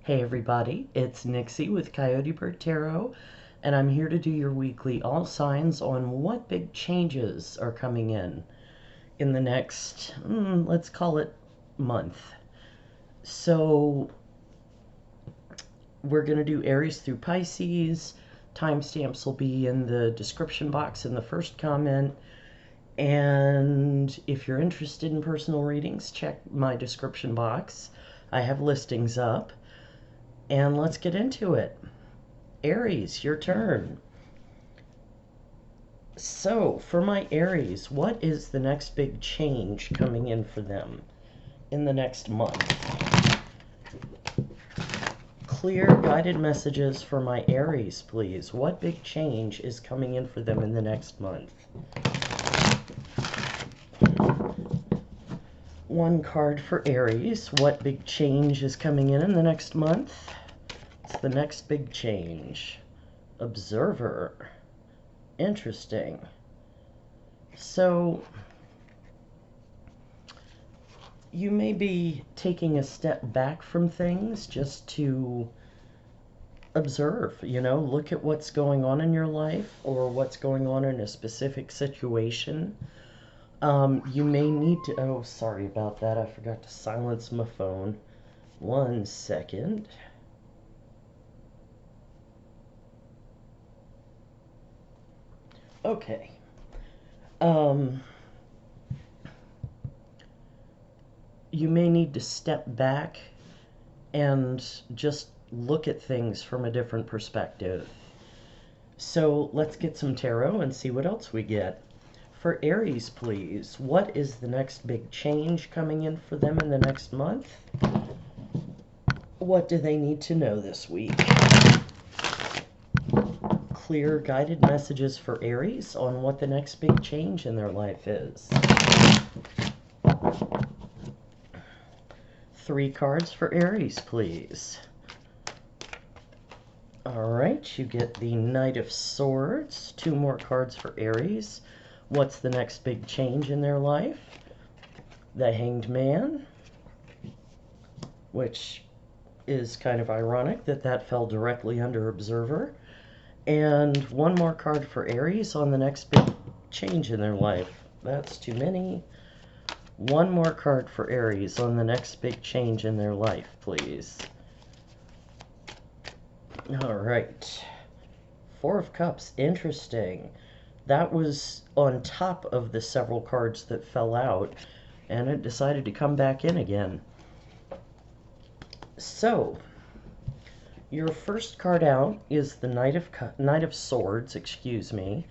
Hey everybody, it's Nixie with Coyote Bird Tarot, and I'm here to do your weekly all signs on what big changes are coming in the next, let's call it month. So we're going to do Aries through Pisces. Timestamps will be in the description box in the first comment. And if you're interested in personal readings, check my description box. I have listings up. And let's get into it. Aries, your turn. So, for my Aries, what is the next big change coming in for them in the next month? Clear guided messages for my Aries, please. What big change is coming in for them in the next month? One card for Aries. What big change is coming in the next month? It's the next big change. Observer. Interesting. So, you may be taking a step back from things just to observe, look at what's going on in your life or what's going on in a specific situation. You may need to, oh, sorry about that. I forgot to silence my phone. 1 second. Okay. You may need to step back and just look at things from a different perspective. So let's get some tarot and see what else we get. For Aries, please, what is the next big change coming in for them in the next month? What do they need to know this week? Clear guided messages for Aries on what the next big change in their life is. 3 cards for Aries, please. Alright, you get the Knight of Swords. 2 more cards for Aries. What's the next big change in their life? The Hanged Man, which is kind of ironic that fell directly under Observer. And 1 more card for Aries on the next big change in their life. That's too many. 1 more card for Aries on the next big change in their life, please. Alright. 4 of Cups. Interesting. That was on top of the several cards that fell out, and it decided to come back in again. So, your first card out is the Knight of Swords, excuse me.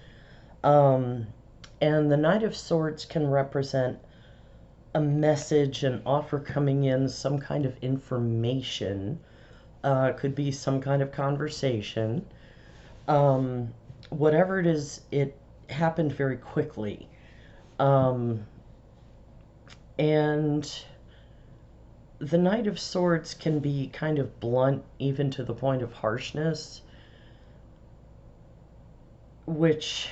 And the Knight of Swords can represent a message, an offer coming in, some kind of information. Could be some kind of conversation. Whatever it is, it happened very quickly. And the Knight of Swords can be kind of blunt, even to the point of harshness, which,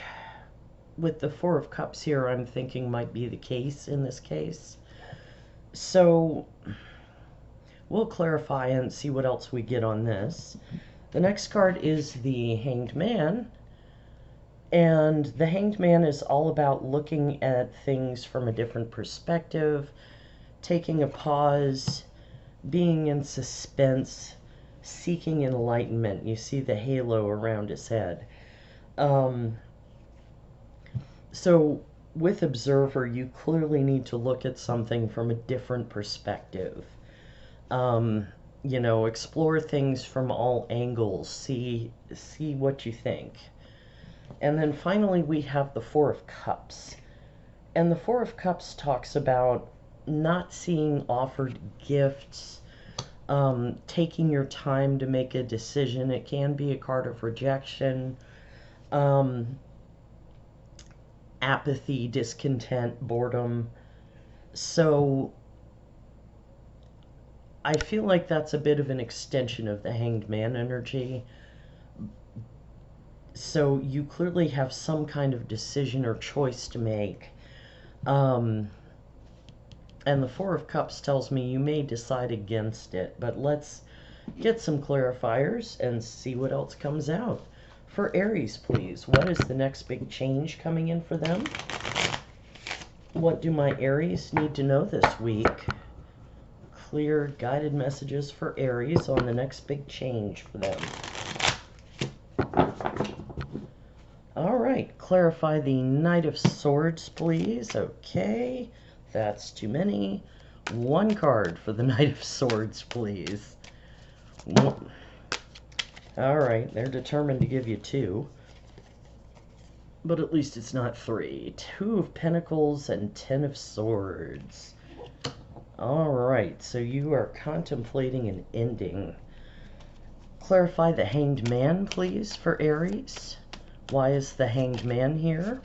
with the 4 of Cups here, I'm thinking might be the case in this case. So, we'll clarify and see what else we get on this. The next card is the Hanged Man. And the Hanged Man is all about looking at things from a different perspective, taking a pause, being in suspense, seeking enlightenment. You see the halo around his head. So with Observer, you clearly need to look at something from a different perspective. Explore things from all angles, see what you think. And then finally we have the 4 of Cups. And the 4 of Cups talks about not seeing offered gifts, taking your time to make a decision. It can be a card of rejection, apathy, discontent, boredom. So I feel like that's a bit of an extension of the Hanged Man energy. So you clearly have some kind of decision or choice to make. And the 4 of Cups tells me you may decide against it, but let's get some clarifiers and see what else comes out. For Aries, please, what is the next big change coming in for them? What do my Aries need to know this week? Clear guided messages for Aries on the next big change for them. All right, clarify the Knight of Swords, please. Okay, that's too many. One card for the Knight of Swords, please. All right, they're determined to give you two. But at least it's not three. Two of Pentacles and Ten of Swords. All right, so you are contemplating an ending. Clarify the Hanged Man, please, for Aries. Why is the Hanged Man here?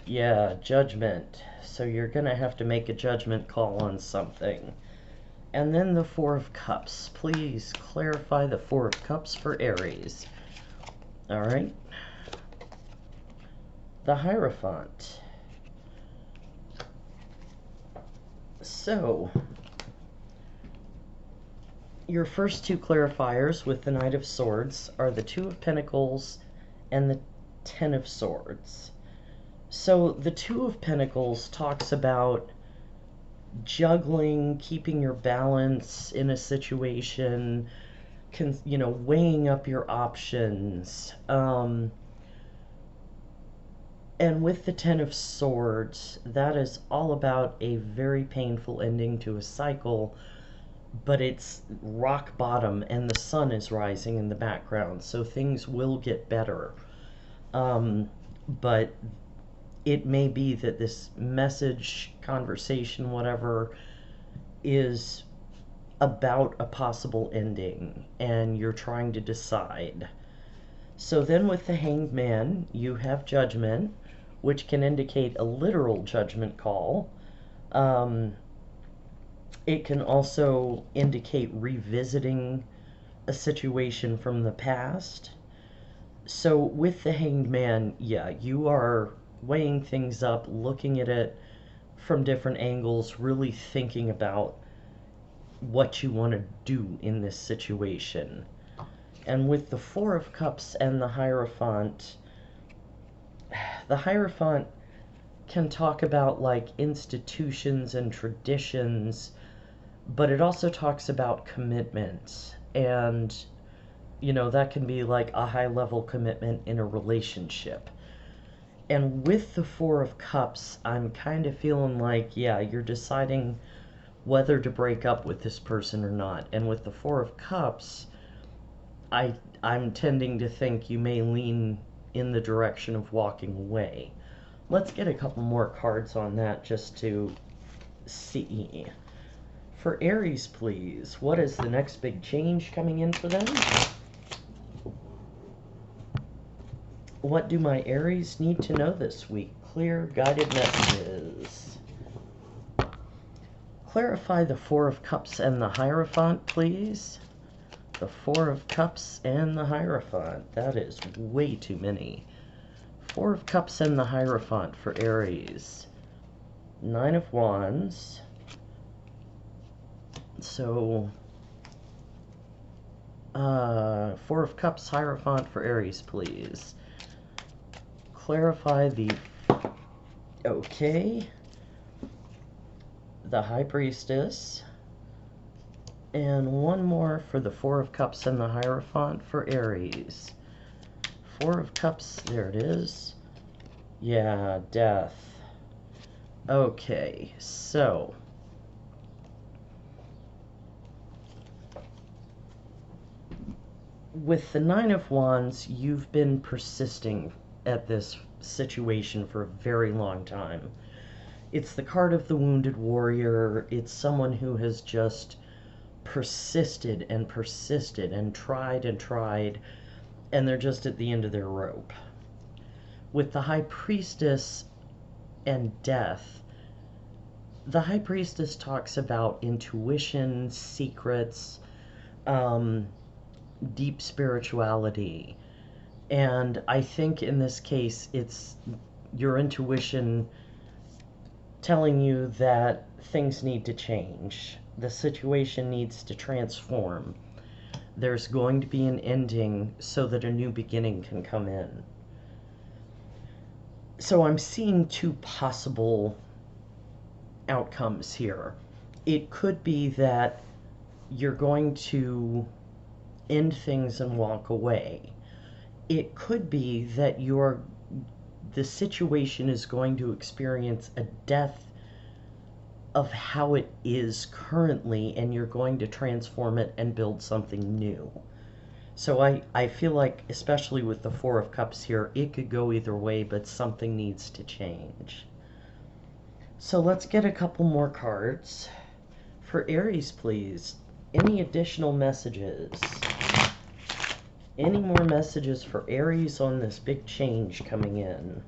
Yeah, judgment. So you're going to have to make a judgment call on something. And then the Four of Cups. Please clarify the Four of Cups for Aries. All right. The Hierophant. So, your first two clarifiers with the Knight of Swords are the Two of Pentacles and the Ten of Swords. So, the Two of Pentacles talks about juggling, keeping your balance in a situation, weighing up your options. And with the Ten of Swords, that is all about a very painful ending to a cycle, but it's rock bottom and the sun is rising in the background, so things will get better. But it may be that this message, conversation, whatever, is about a possible ending, and you're trying to decide. So then with the Hanged Man, you have Judgment, which can indicate a literal judgment call. It can also indicate revisiting a situation from the past. So with the Hanged Man, yeah, you are weighing things up, looking at it from different angles, really thinking about what you want to do in this situation. And with the Four of Cups and the Hierophant can talk about like institutions and traditions, but it also talks about commitment, and that can be like a high level commitment in a relationship. And with the Four of Cups, I'm kind of feeling like, yeah, you're deciding whether to break up with this person or not. And with the Four of Cups, I'm tending to think you may lean in the direction of walking away. Let's get a couple more cards on that just to see. For Aries, please, what is the next big change coming in for them? What do my Aries need to know this week? Clear guided messages. Clarify the Four of Cups and the Hierophant, please. The Four of Cups and the Hierophant. That is way too many. Four of Cups and the Hierophant for Aries. Nine of Wands. So, Four of Cups, Hierophant for Aries, please. Clarify the... Okay. The High Priestess. And one more for the Four of Cups and the Hierophant for Aries. Four of Cups, there it is. Yeah, Death. Okay, so... with the Nine of Wands, you've been persisting at this situation for a very long time. It's the card of the Wounded Warrior. It's someone who has just persisted and persisted and tried, and they're just at the end of their rope. With the High Priestess and Death, the High Priestess talks about intuition, secrets, deep spirituality. And I think in this case, it's your intuition telling you that things need to change. The situation needs to transform. There's going to be an ending so that a new beginning can come in. So I'm seeing two possible outcomes here. It could be that you're going to end things and walk away. It could be that the situation is going to experience a death of how it is currently, and you're going to transform it and build something new. So I feel like, especially with the Four of Cups here, it could go either way, but something needs to change. So let's get a couple more cards. For Aries, please. Any additional messages? Any more messages for Aries on this big change coming in?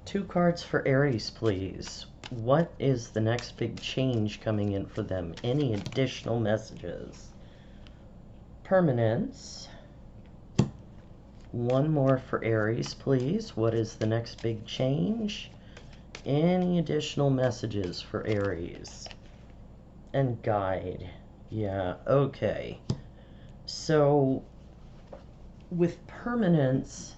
2 cards for Aries, please. What is the next big change coming in for them? Any additional messages? Permanence. 1 more for Aries, please. What is the next big change? Any additional messages for Aries? And guide. Yeah, okay. So, with permanence,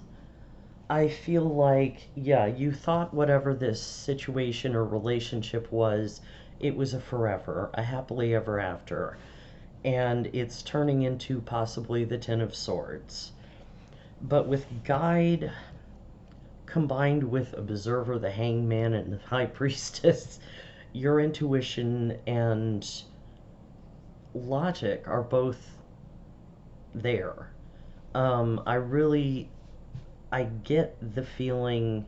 I feel like, yeah, you thought whatever this situation or relationship was, it was a forever, a happily ever after. And it's turning into possibly the Ten of Swords. But with guide combined with observer, the hangman, and the high priestess, your intuition and logic are both there. I get the feeling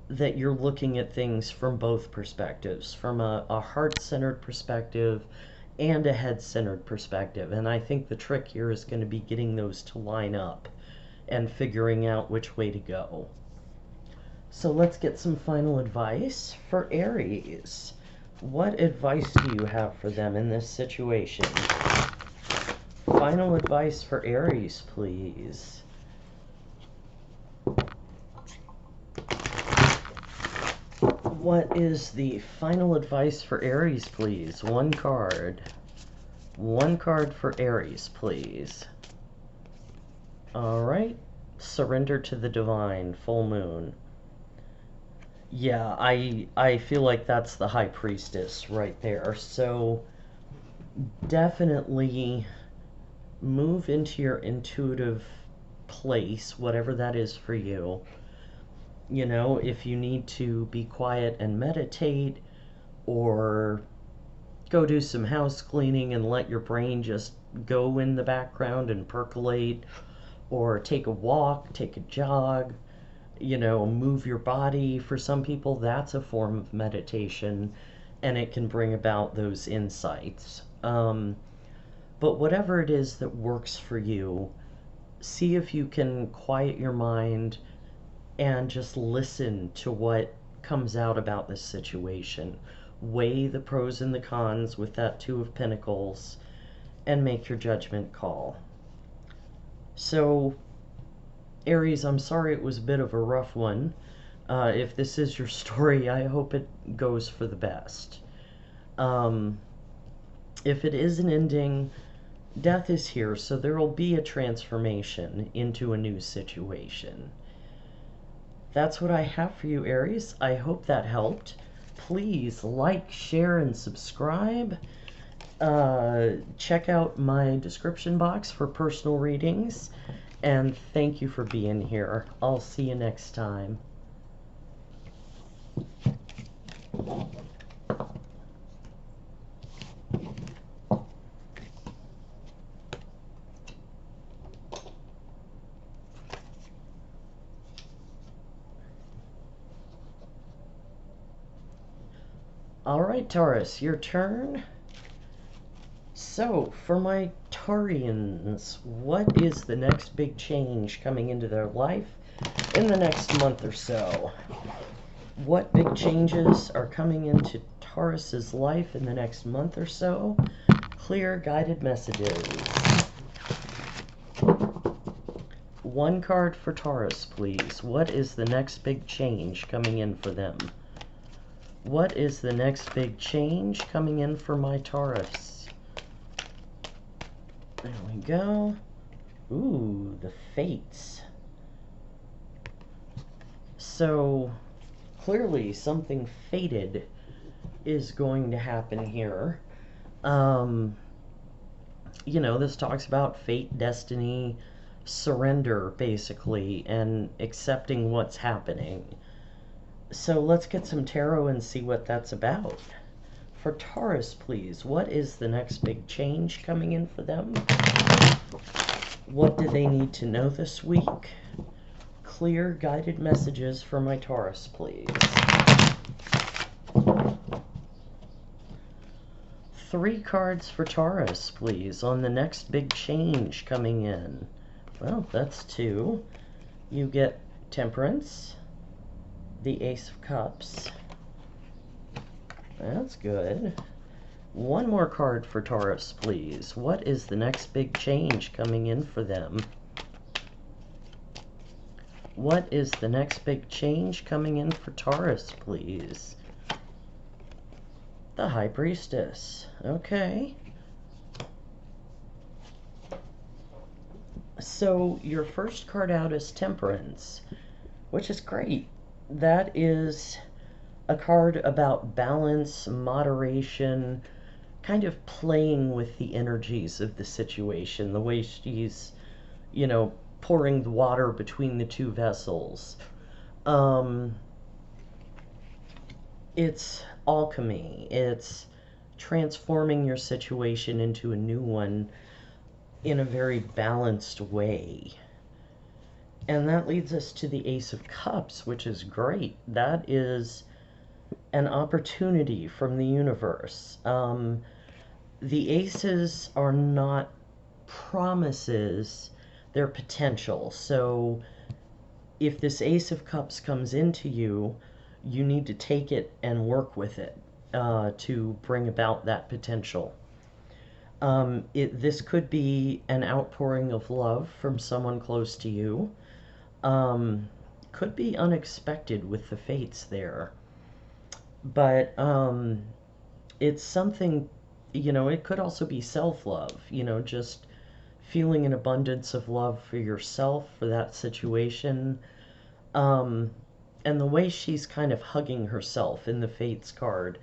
that you're looking at things from both perspectives, from a heart-centered perspective and a head-centered perspective. And I think the trick here is going to be getting those to line up and figuring out which way to go. So let's get some final advice for Aries. What advice do you have for them in this situation? Final advice for Aries, please. What is the final advice for Aries, please? 1 card. 1 card for Aries, please. Alright. Surrender to the divine. Full moon. Yeah, I feel like that's the high priestess right there. So definitely move into your intuitive place, whatever that is for you. You know, if you need to be quiet and meditate, or go do some house cleaning and let your brain just go in the background and percolate, or take a walk, take a jog, you know, move your body. For some people, that's a form of meditation, and it can bring about those insights. But whatever it is that works for you, see if you can quiet your mind and just listen to what comes out about this situation. Weigh the pros and the cons with that 2 of Pentacles and make your judgment call. So, Aries, I'm sorry it was a bit of a rough one. If this is your story, I hope it goes for the best. If it is an ending, death is here, so there will be a transformation into a new situation. That's what I have for you, Aries. I hope that helped. Please like, share, and subscribe. Check out my description box for personal readings. And thank you for being here. I'll see you next time. Alright, Taurus, your turn. So, for my Taurians, what is the next big change coming into their life in the next month or so? What big changes are coming into Taurus's life in the next month or so? Clear guided messages. One card for Taurus, please. What is the next big change coming in for them? What is the next big change coming in for my Taurus? There we go. Ooh, the Fates. So, clearly something fated is going to happen here. You know, this talks about fate, destiny, surrender, basically, and accepting what's happening. So let's get some tarot and see what that's about. For Taurus, please, what is the next big change coming in for them? What do they need to know this week? Clear guided messages for my Taurus, please. 3 cards for Taurus, please, on the next big change coming in. Well, that's 2. You get Temperance, the Ace of Cups. That's good. 1 more card for Taurus, please. What is the next big change coming in for them? What is the next big change coming in for Taurus, please? The High Priestess. Okay. So your first card out is Temperance, which is great. That is a card about balance, moderation, kind of playing with the energies of the situation, the way she's, you know, pouring the water between the 2 vessels. It's alchemy. It's transforming your situation into a new one in a very balanced way. And that leads us to the Ace of Cups, which is great. That is an opportunity from the universe. The aces are not promises, they're potential. So if this Ace of Cups comes into you, you need to take it and work with it to bring about that potential. This could be an outpouring of love from someone close to you. Could be unexpected with the fates there. But it's something, you know, it could also be self-love, you know, just feeling an abundance of love for yourself, for that situation. And the way she's kind of hugging herself in the Fates card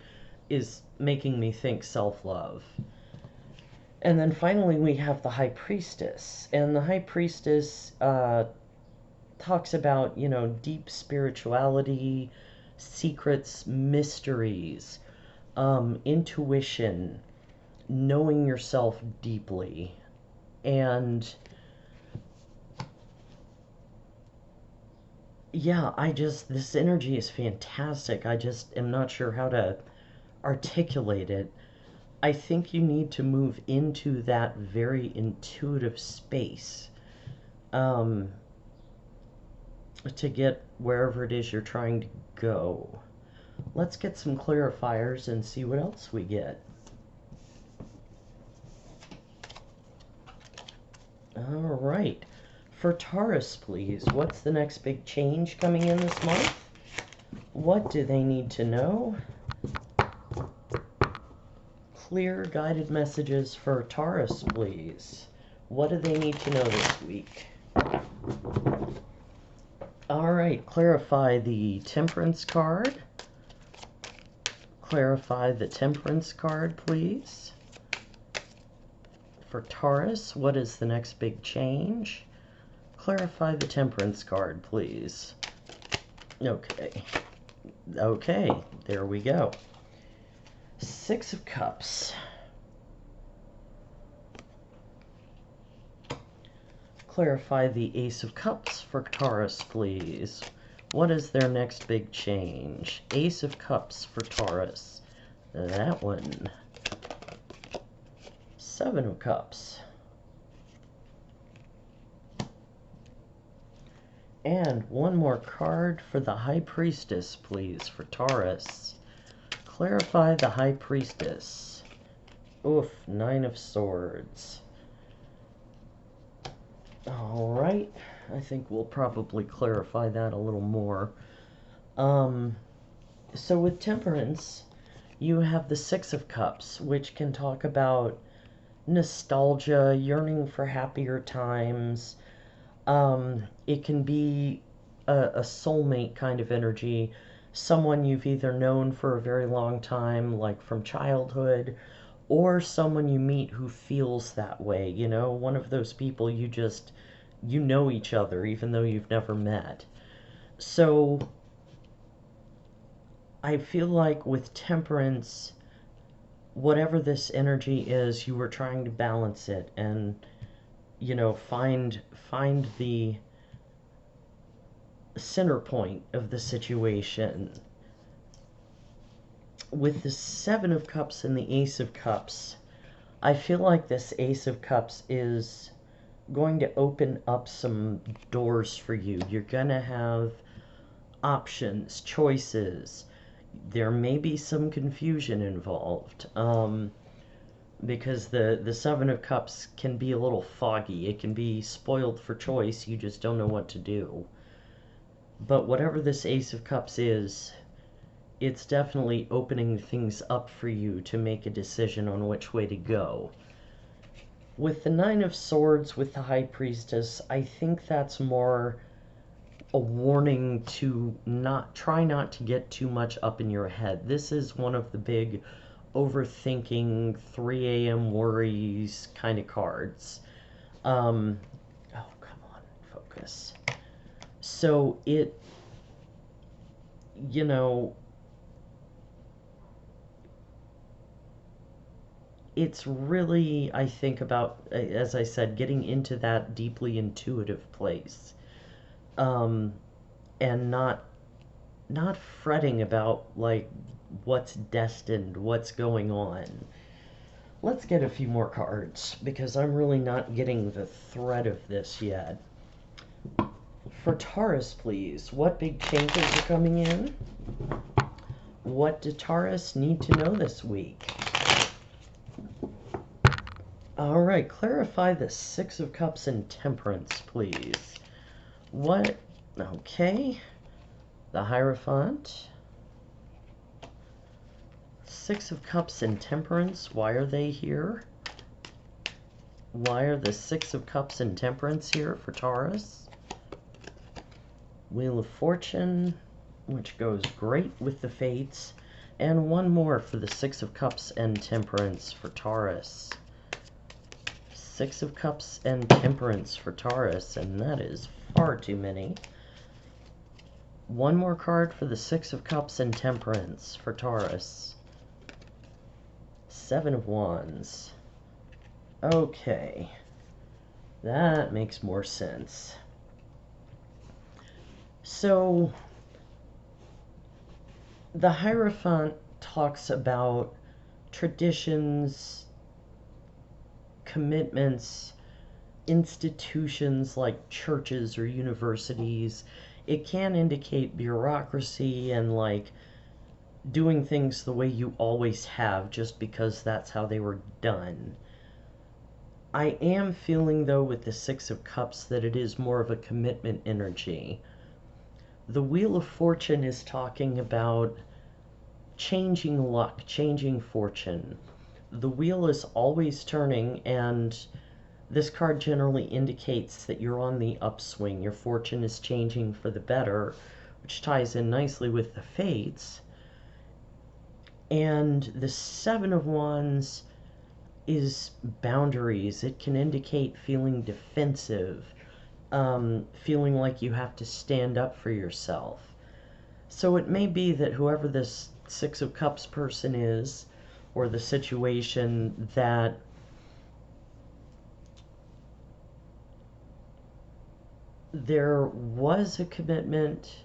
is making me think self-love. And then finally we have the High Priestess. And the High Priestess talks about, you know, deep spirituality, secrets, mysteries, intuition, knowing yourself deeply. And yeah, this energy is fantastic. I just am not sure how to articulate it. I think you need to move into that very intuitive space to get wherever it is you're trying to go. Let's get some clarifiers and see what else we get. All right. For Taurus, please, what's the next big change coming in this month? What do they need to know? Clear guided messages for Taurus, please. What do they need to know this week? All right, clarify the Temperance card. Clarify the Temperance card, please. For Taurus, what is the next big change? Clarify the Temperance card, please. Okay. Okay, there we go. 6 of Cups. Clarify the Ace of Cups for Taurus, please. What is their next big change? Ace of Cups for Taurus. That one. 7 of Cups. And one more card for the High Priestess, please, for Taurus. Clarify the High Priestess. Oof, 9 of Swords. Alright, I think we'll probably clarify that a little more. So with Temperance, you have the Six of Cups, which can talk about nostalgia, yearning for happier times. It can be a soulmate kind of energy, someone you've either known for a very long time, like from childhood, or someone you meet who feels that way, you know, one of those people you know each other even though you've never met. So I feel like with Temperance, whatever this energy is, you were trying to balance it and, you know, find the center point of the situation. With the Seven of Cups and the Ace of Cups, I feel like this Ace of Cups is going to open up some doors for you. You're going to have options, choices. There may be some confusion involved, because the Seven of Cups can be a little foggy. It can be spoiled for choice. You just don't know what to do. But whatever this Ace of Cups is, it's definitely opening things up for you to make a decision on which way to go. With the Nine of Swords, with the High Priestess, I think that's more a warning to try not to get too much up in your head. This is one of the big overthinking, 3 a.m. worries kind of cards. Oh, come on, focus. So it, you know, it's really, I think, about, as I said, getting into that deeply intuitive place, and not fretting about like what's destined, what's going on. Let's get a few more cards because I'm really not getting the thread of this yet. For Taurus, please, what big changes are coming in? What do Taurus need to know this week? All right, clarify the Six of Cups and Temperance, please. What? Okay. The Hierophant. Six of Cups and Temperance, why are they here? Why are the Six of Cups and Temperance here for Taurus? Wheel of Fortune, which goes great with the Fates. And one more for the Six of Cups and Temperance for Taurus. Six of Cups and Temperance for Taurus, and that is far too many. One more card for the Six of Cups and Temperance for Taurus. Seven of Wands. Okay. That makes more sense. So, the Hierophant talks about traditions, commitments, institutions like churches or universities. It can indicate bureaucracy and like doing things the way you always have just because that's how they were done. I am feeling though with the Six of Cups that it is more of a commitment energy. The Wheel of Fortune is talking about changing luck, changing fortune. The wheel is always turning, and this card generally indicates that you're on the upswing. Your fortune is changing for the better, which ties in nicely with the Fates. And the Seven of Wands is boundaries. It can indicate feeling defensive, feeling like you have to stand up for yourself. So it may be that whoever this Six of Cups person is, or the situation, that there was a commitment,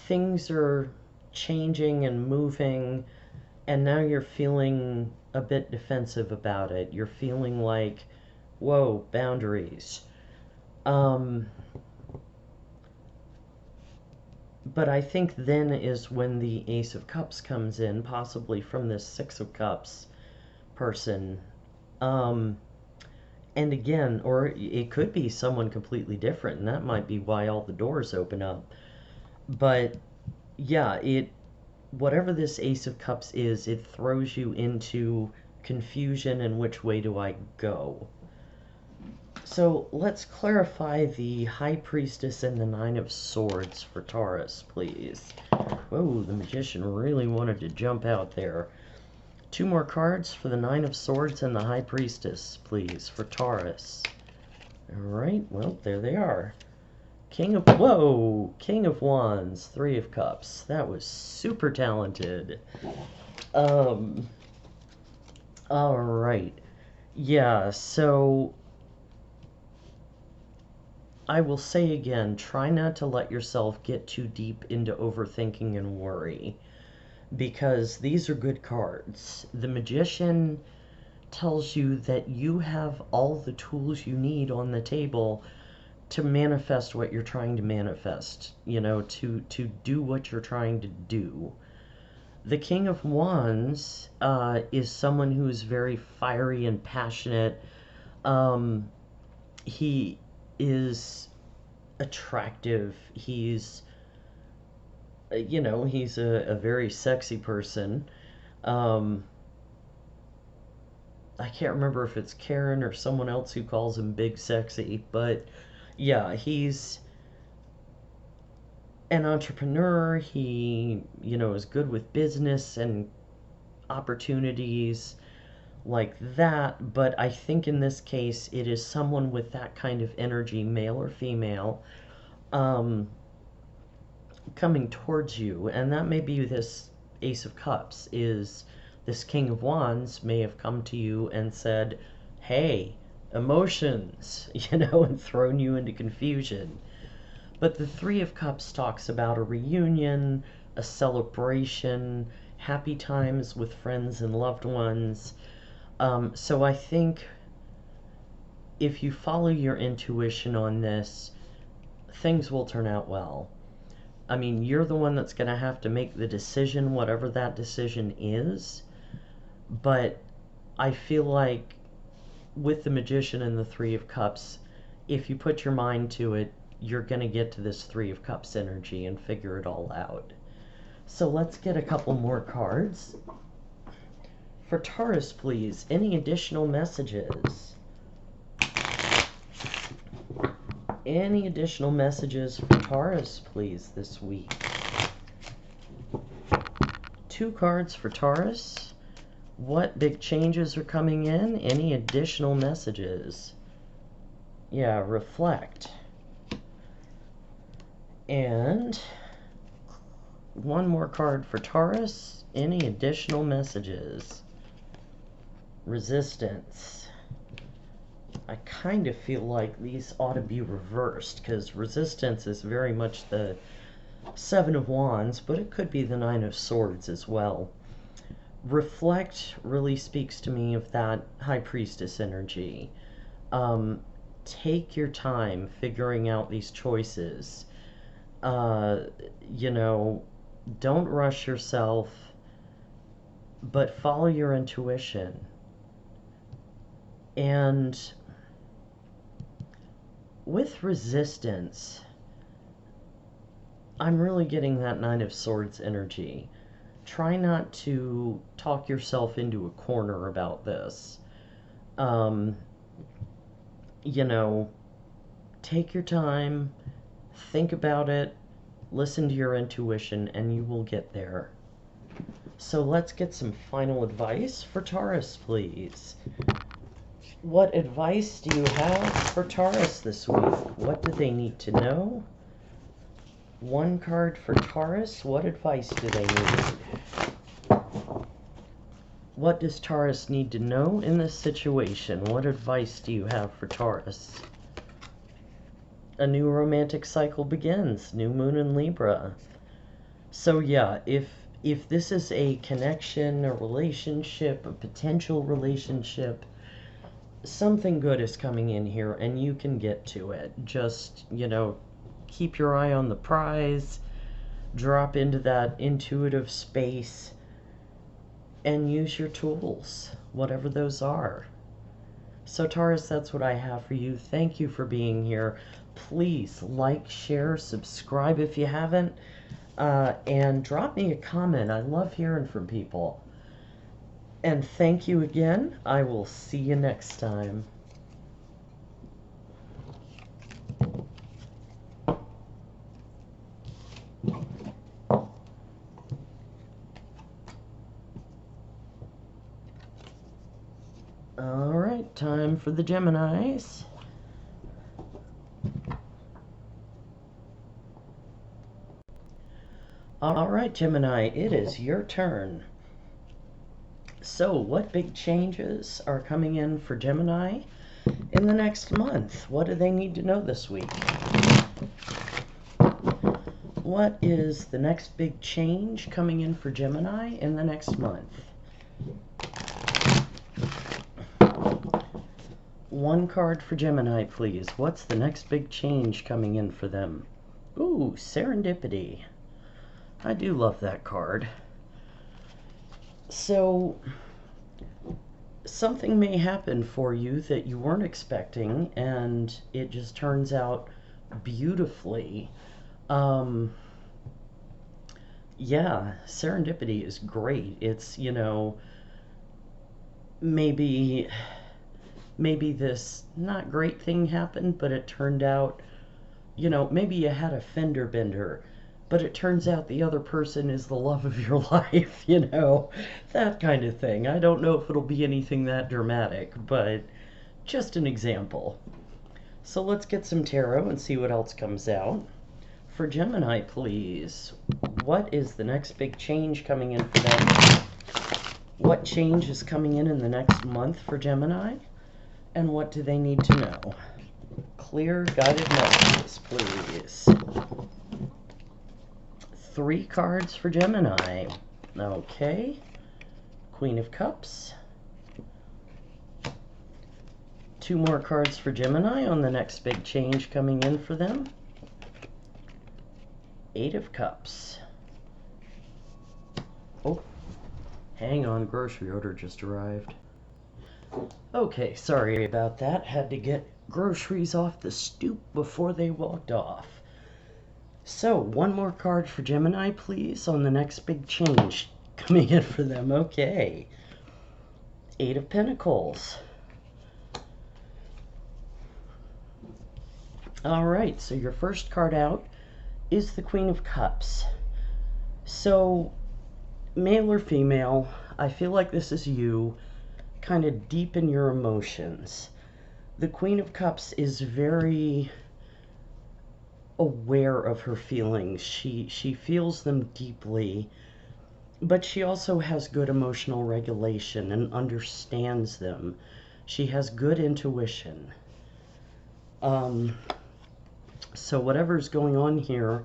things are changing and moving, and now you're feeling a bit defensive about it. You're feeling like, whoa, boundaries. But I think then is when the Ace of Cups comes in, possibly from this Six of Cups person. And again, or it could be someone completely different, and that might be why all the doors open up. But yeah, whatever this Ace of Cups is, it throws you into confusion and which way do I go. So let's clarify the High Priestess and the Nine of Swords for Taurus, please. Whoa, the Magician really wanted to jump out there. 2 more cards for the Nine of Swords and the High Priestess, please, for Taurus. Alright, well, there they are. King of Wands, 3 of Cups. That was super talented. Alright. Yeah, so I will say again, try not to let yourself get too deep into overthinking and worry, because these are good cards. The Magician tells you that you have all the tools you need on the table to manifest what you're trying to manifest, you know, to do what you're trying to do. The King of Wands is someone who is very fiery and passionate. He is attractive. He's, you know, he's a very sexy person. I can't remember if it's Karen or someone else who calls him Big Sexy, but yeah, he's an entrepreneur. He, you know, is good with business and opportunities like that, but I think in this case it is someone with that kind of energy, male or female, coming towards you, and that may be this Ace of Cups. Is this King of Wands may have come to you and said, hey, emotions, you know, and thrown you into confusion. But the Three of Cups talks about a reunion, a celebration, happy times with friends and loved ones. So I think if you follow your intuition on this, things will turn out well. I mean, you're the one that's going to have to make the decision, whatever that decision is. But I feel like with the Magician and the Three of Cups, if you put your mind to it, you're going to get to this Three of Cups energy and figure it all out. So let's get a couple more cards. For Taurus, please, any additional messages? Any additional messages for Taurus, please, this week? 2 cards for Taurus. What big changes are coming in? Any additional messages? Yeah, reflect. And 1 more card for Taurus. Any additional messages? Resistance. I kind of feel like these ought to be reversed, because resistance is very much the 7 of Wands, but it could be the 9 of Swords as well. Reflect really speaks to me of that High Priestess energy. Take your time figuring out these choices. You know, don't rush yourself, but follow your intuition. And with resistance, I'm really getting that 9 of Swords energy. Try not to talk yourself into a corner about this. You know, take your time, think about it, listen to your intuition, and you will get there. So let's get some final advice for Taurus, please. What advice do you have for Taurus this week? What do they need to know? 1 card for Taurus. What advice do they need? What does Taurus need to know in this situation? What advice do you have for Taurus? A new romantic cycle begins. New moon in Libra. So yeah, if this is a connection, a relationship, a potential relationship, something good is coming in here, and you can get to it. Just, you know, keep your eye on the prize, drop into that intuitive space, and use your tools, whatever those are. So Taurus, that's what I have for you. Thank you for being here. Please like, share, subscribe if you haven't, and drop me a comment. I love hearing from people. And thank you again. I will see you next time. All right, time for the Geminis. All right, Gemini, it is your turn. So, what big changes are coming in for Gemini in the next month? What do they need to know this week? What is the next big change coming in for Gemini in the next month? One card for Gemini, please. What's the next big change coming in for them? Ooh, Serendipity. I do love that card. So, something may happen for you that you weren't expecting, and it just turns out beautifully. Yeah, serendipity is great. It's, maybe this not great thing happened, but it turned out, maybe you had a fender bender, but it turns out the other person is the love of your life, that kind of thing. I don't know if it'll be anything that dramatic, but just an example. So let's get some tarot and see what else comes out. For Gemini, please, what is the next big change coming in for them? What change is coming in the next month for Gemini? And what do they need to know? Clear guided messages, please. 3 cards for Gemini. Okay. Queen of Cups. 2 more cards for Gemini on the next big change coming in for them. 8 of Cups. Oh, hang on, grocery order just arrived. Okay, sorry about that. Had to get groceries off the stoop before they walked off. So, 1 more card for Gemini, please, on the next big change coming in for them. Okay. 8 of Pentacles. All right, so your first card out is the Queen of Cups. So, male or female, I feel like this is you, kind of deep in your emotions. The Queen of Cups is very aware of her feelings. She feels them deeply, but she also has good emotional regulation and understands them. She has good intuition. So whatever's going on here,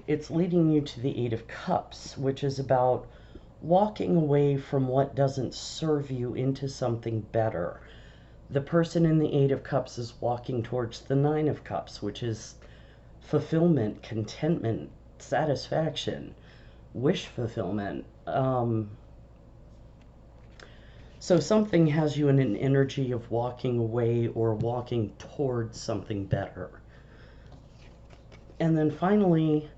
it's leading you to the 8 of Cups, which is about walking away from what doesn't serve you into something better. The person in the 8 of Cups is walking towards the 9 of Cups, which is fulfillment, contentment, satisfaction, wish fulfillment. So something has you in an energy of walking away or walking towards something better. And then finally,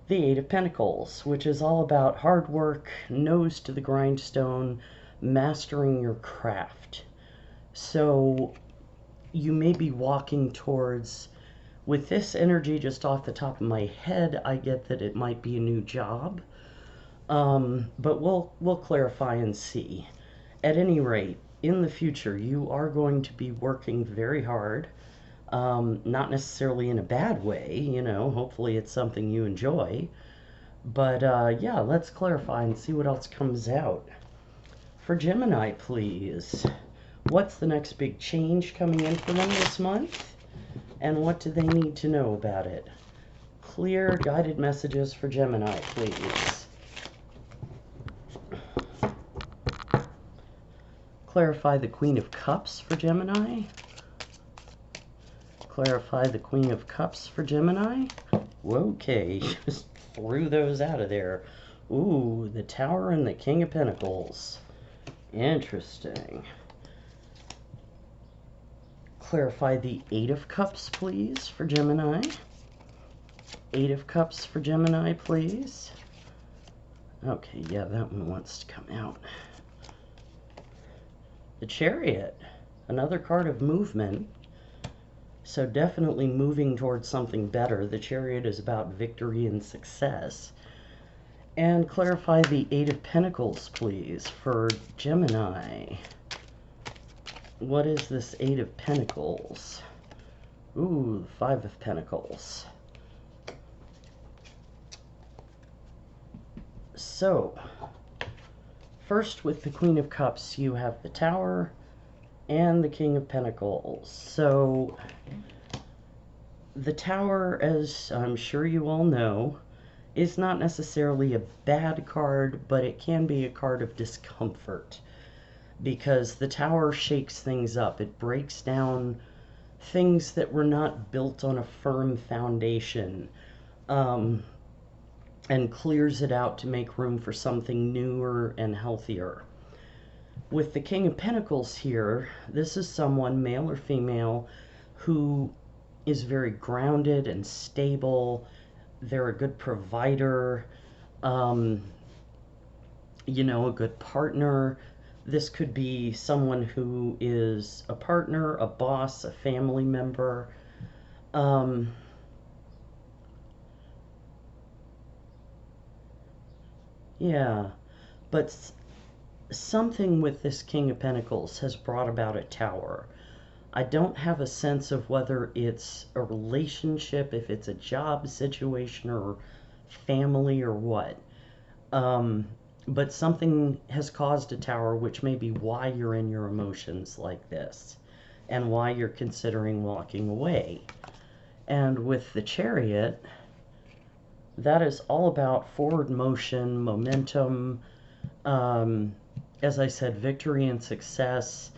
the 8 of Pentacles, which is all about hard work, nose to the grindstone, mastering your craft. So you may be walking towards, with this energy just off the top of my head, I get that it might be a new job. But we'll clarify and see. At any rate, in the future, you are going to be working very hard. Not necessarily in a bad way, hopefully it's something you enjoy. But yeah, let's clarify and see what else comes out. For Gemini, please, what's the next big change coming in for them this month? And what do they need to know about it? Clear guided messages for Gemini, please. Clarify the Queen of Cups for Gemini. Clarify the Queen of Cups for Gemini. Okay, just threw those out of there. Ooh, the Tower and the King of Pentacles. Interesting. Clarify the Eight of Cups, please, for Gemini. Eight of Cups for Gemini, please. Okay, yeah, that one wants to come out. The Chariot, another card of movement. So definitely moving towards something better. The Chariot is about victory and success. And clarify the Eight of Pentacles, please, for Gemini. What is this Eight of Pentacles? Ooh, the Five of Pentacles. So, first with the Queen of Cups, you have the Tower and the King of Pentacles. So, the Tower, as I'm sure you all know, is not necessarily a bad card, but it can be a card of discomfort. Because the Tower shakes things up. It breaks down things that were not built on a firm foundation. And clears it out to make room for something newer and healthier. With the King of Pentacles here, this is someone, male or female, who is very grounded and stable. They're a good provider, you know, a good partner. This could be someone who is a partner, a boss, a family member. Yeah, but something with this King of Pentacles has brought about a Tower. I don't have a sense of whether it's a relationship, if it's a job situation or family or what. But something has caused a Tower, which may be why you're in your emotions like this and why you're considering walking away. And with the Chariot, that is all about forward motion, momentum, as I said, victory and success.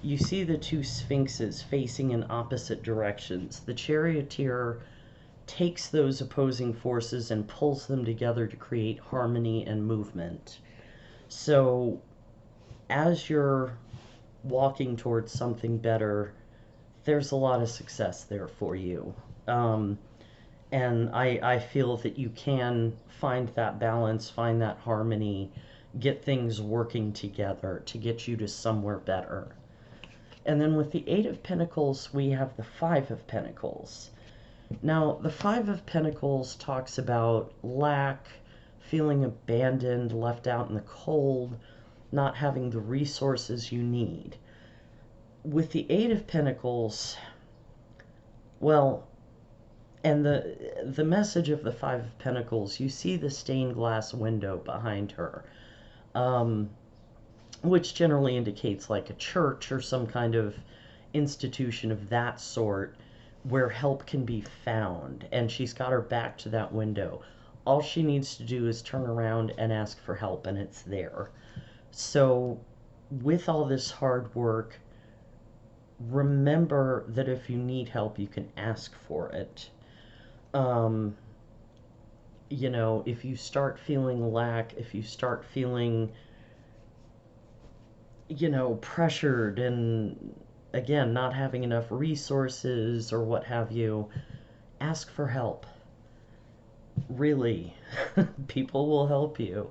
You see the two sphinxes facing in opposite directions. The charioteer takes those opposing forces and pulls them together to create harmony and movement. So as you're walking towards something better, there's a lot of success there for you. And I feel that you can find that balance, find that harmony, get things working together to get you to somewhere better. And then with the Eight of Pentacles, we have the Five of Pentacles. Now, the Five of Pentacles talks about lack, feeling abandoned, left out in the cold, not having the resources you need. With the Eight of Pentacles, well, and the message of the Five of Pentacles, you see the stained glass window behind her, which generally indicates like a church or some kind of institution of that sort where help can be found. And she's got her back to that window. All she needs to do is turn around and ask for help, and it's there. So with all this hard work, remember that if you need help, you can ask for it. You know, if you start feeling lack, if you start feeling, you know, pressured and, again, not having enough resources or what have you, ask for help. Really, people will help you.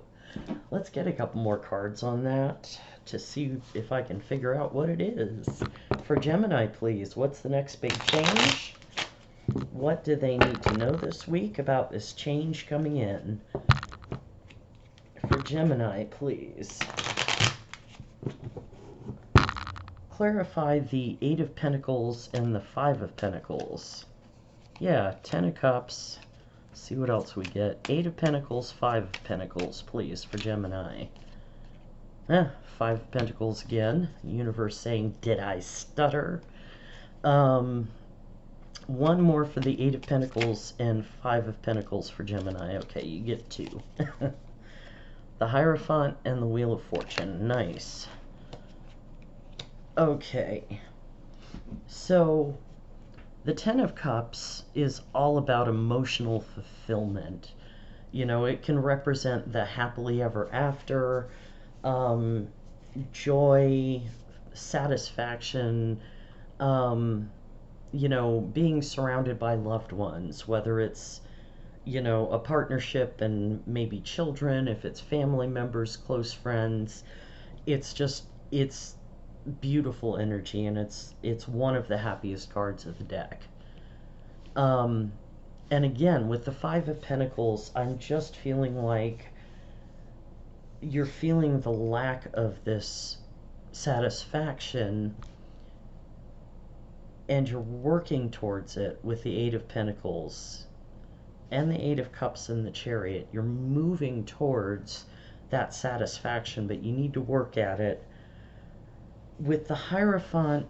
Let's get a couple more cards on that to see if I can figure out what it is. For Gemini, please, what's the next big change? What do they need to know this week about this change coming in? For Gemini, please. Clarify the Eight of Pentacles and the Five of Pentacles. Yeah, Ten of Cups. See what else we get. Eight of Pentacles, Five of Pentacles, please, for Gemini. Five of Pentacles again. Universe saying, did I stutter? One more for the Eight of Pentacles and Five of Pentacles for Gemini. Okay, you get two. The Hierophant and the Wheel of Fortune. Nice. Okay. So, the Ten of Cups is all about emotional fulfillment. You know, it can represent the happily ever after, joy, satisfaction, being surrounded by loved ones, whether it's, a partnership and maybe children, if it's family members, close friends. It's beautiful energy, and it's one of the happiest cards of the deck. Um, and again, with the Five of Pentacles, I'm just feeling like you're feeling the lack of this satisfaction, and you're working towards it with the Eight of Pentacles and the Eight of Cups and the Chariot. You're moving towards that satisfaction, but you need to work at it. With the Hierophant,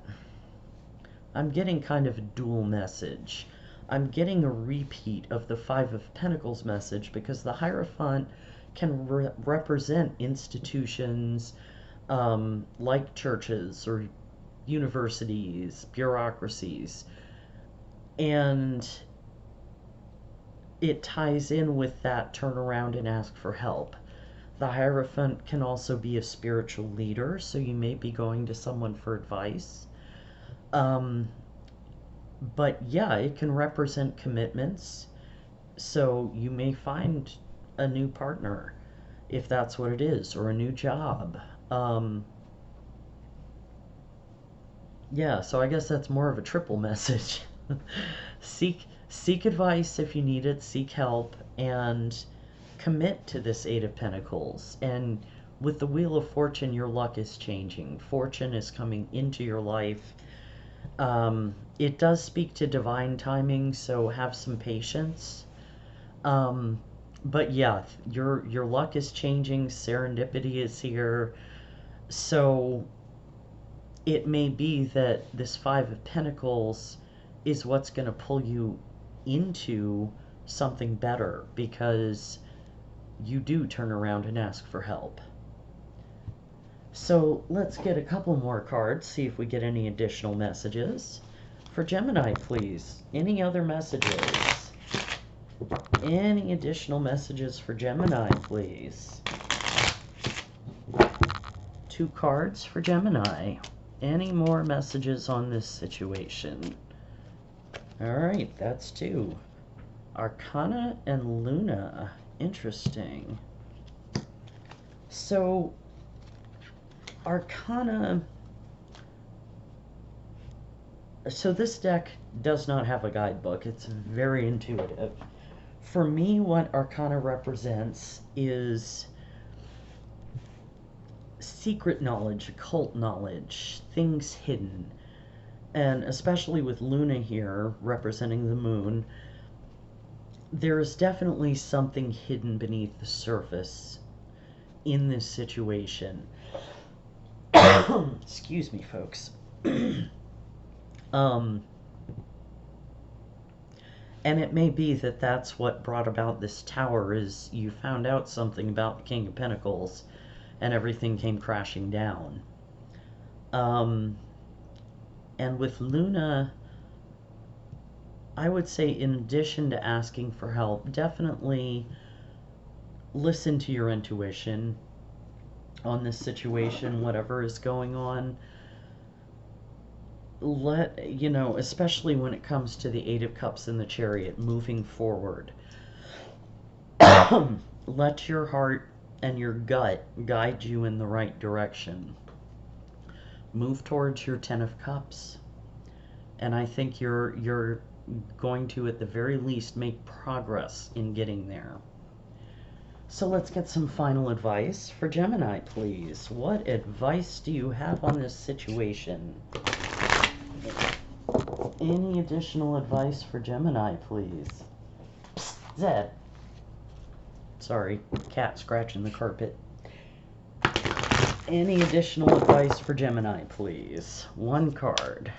I'm getting kind of a dual message. I'm getting a repeat of the Five of Pentacles message, because the Hierophant can represent institutions, like churches or universities, bureaucracies, and it ties in with that turn around and ask for help. The Hierophant can also be a spiritual leader, so you may be going to someone for advice. But yeah, it can represent commitments, so you may find a new partner, if that's what it is, or a new job. Yeah, so I guess that's more of a triple message. Seek advice if you need it, seek help, and commit to this Eight of Pentacles. And with the Wheel of Fortune, your luck is changing. Fortune is coming into your life. It does speak to divine timing, so have some patience. But yeah, your luck is changing, serendipity is here. So it may be that this Five of Pentacles is what's going to pull you into something better, because you do turn around and ask for help. So let's get a couple more cards, see if we get any additional messages. For Gemini, please. Any other messages? Any additional messages for Gemini, please? 2 cards for Gemini. Any more messages on this situation? Alright, that's 2. Arcana and Luna. Interesting. So, Arcana... So this deck does not have a guidebook. It's very intuitive. For me, what Arcana represents is secret knowledge, occult knowledge, things hidden. And especially with Luna here, representing the moon, there is definitely something hidden beneath the surface in this situation. Excuse me, folks. And it may be that that's what brought about this tower, is you found out something about the King of Pentacles and everything came crashing down. And with Luna, I would say, in addition to asking for help, definitely listen to your intuition on this situation, whatever is going on. Especially when it comes to the Eight of Cups and the Chariot, moving forward. Let your heart and your gut guide you in the right direction. Move towards your Ten of Cups. And I think you're going to, at the very least, make progress in getting there. So let's get some final advice for Gemini, please. What advice do you have on this situation? Any additional advice for Gemini, please? Psst, Zed. Sorry, cat scratching the carpet. Any additional advice for Gemini, please? 1 card.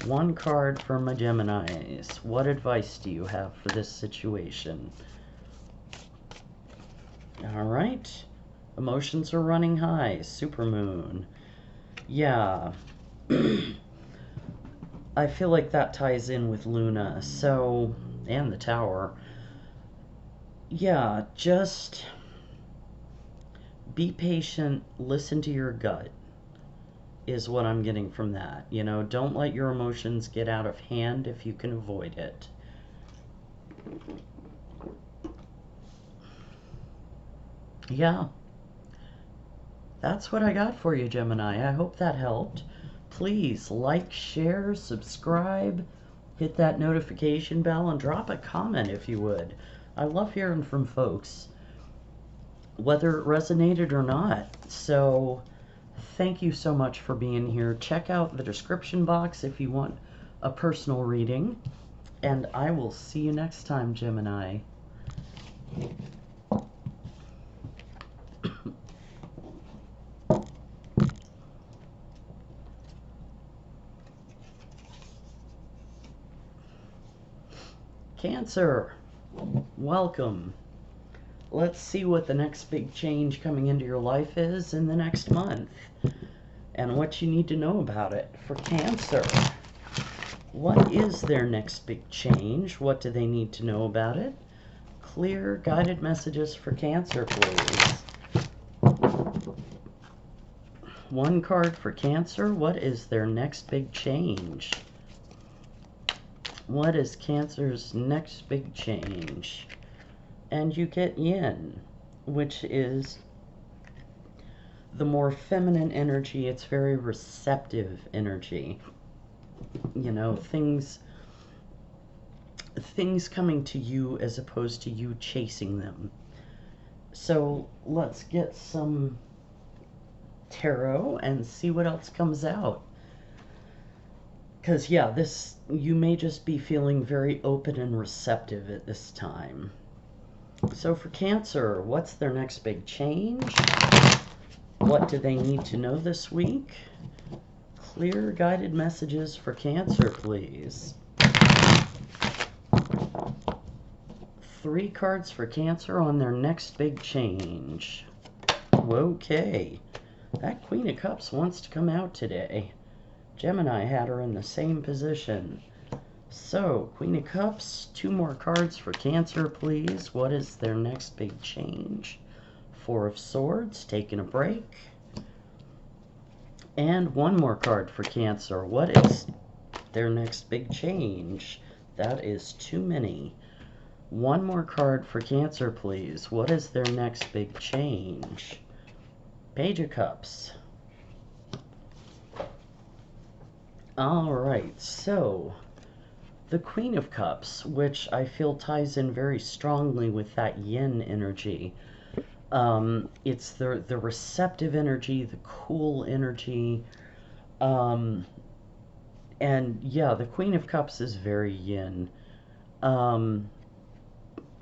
1 card for my Geminis. What advice do you have for this situation? Alright. Emotions are running high. Supermoon. Yeah. I feel like that ties in with Luna, so, and the Tower. Yeah, just be patient, listen to your gut. is what I'm getting from that. You know, don't let your emotions get out of hand if you can avoid it. Yeah, that's what I got for you, Gemini. I hope that helped. Please like, share, subscribe, hit that notification bell, and drop a comment if you would. I love hearing from folks, whether it resonated or not. So thank you so much for being here. Check out the description box if you want a personal reading. And I will see you next time, Gemini. Cancer, welcome. Let's see what the next big change coming into your life is in the next month and what you need to know about it. For Cancer, what is their next big change? What do they need to know about it? Clear guided messages for Cancer, please. One card for Cancer. What is their next big change? What is Cancer's next big change? And you get Yin, which is the more feminine energy. It's very receptive energy. You know, things coming to you as opposed to you chasing them. So let's get some tarot and see what else comes out. Because, yeah, you may just be feeling very open and receptive at this time. So for Cancer, what's their next big change? What do they need to know this week? Clear guided messages for Cancer, please. 3 cards for Cancer on their next big change. Okay. That Queen of Cups wants to come out today. Gemini had her in the same position. So, Queen of Cups, 2 more cards for Cancer, please. What is their next big change? 4 of Swords, taking a break. And 1 more card for Cancer. What is their next big change? That is too many. 1 more card for Cancer, please. What is their next big change? Page of Cups. Alright, so the Queen of Cups, which I feel ties in very strongly with that Yin energy. It's the receptive energy, the cool energy. And yeah, the Queen of Cups is very Yin.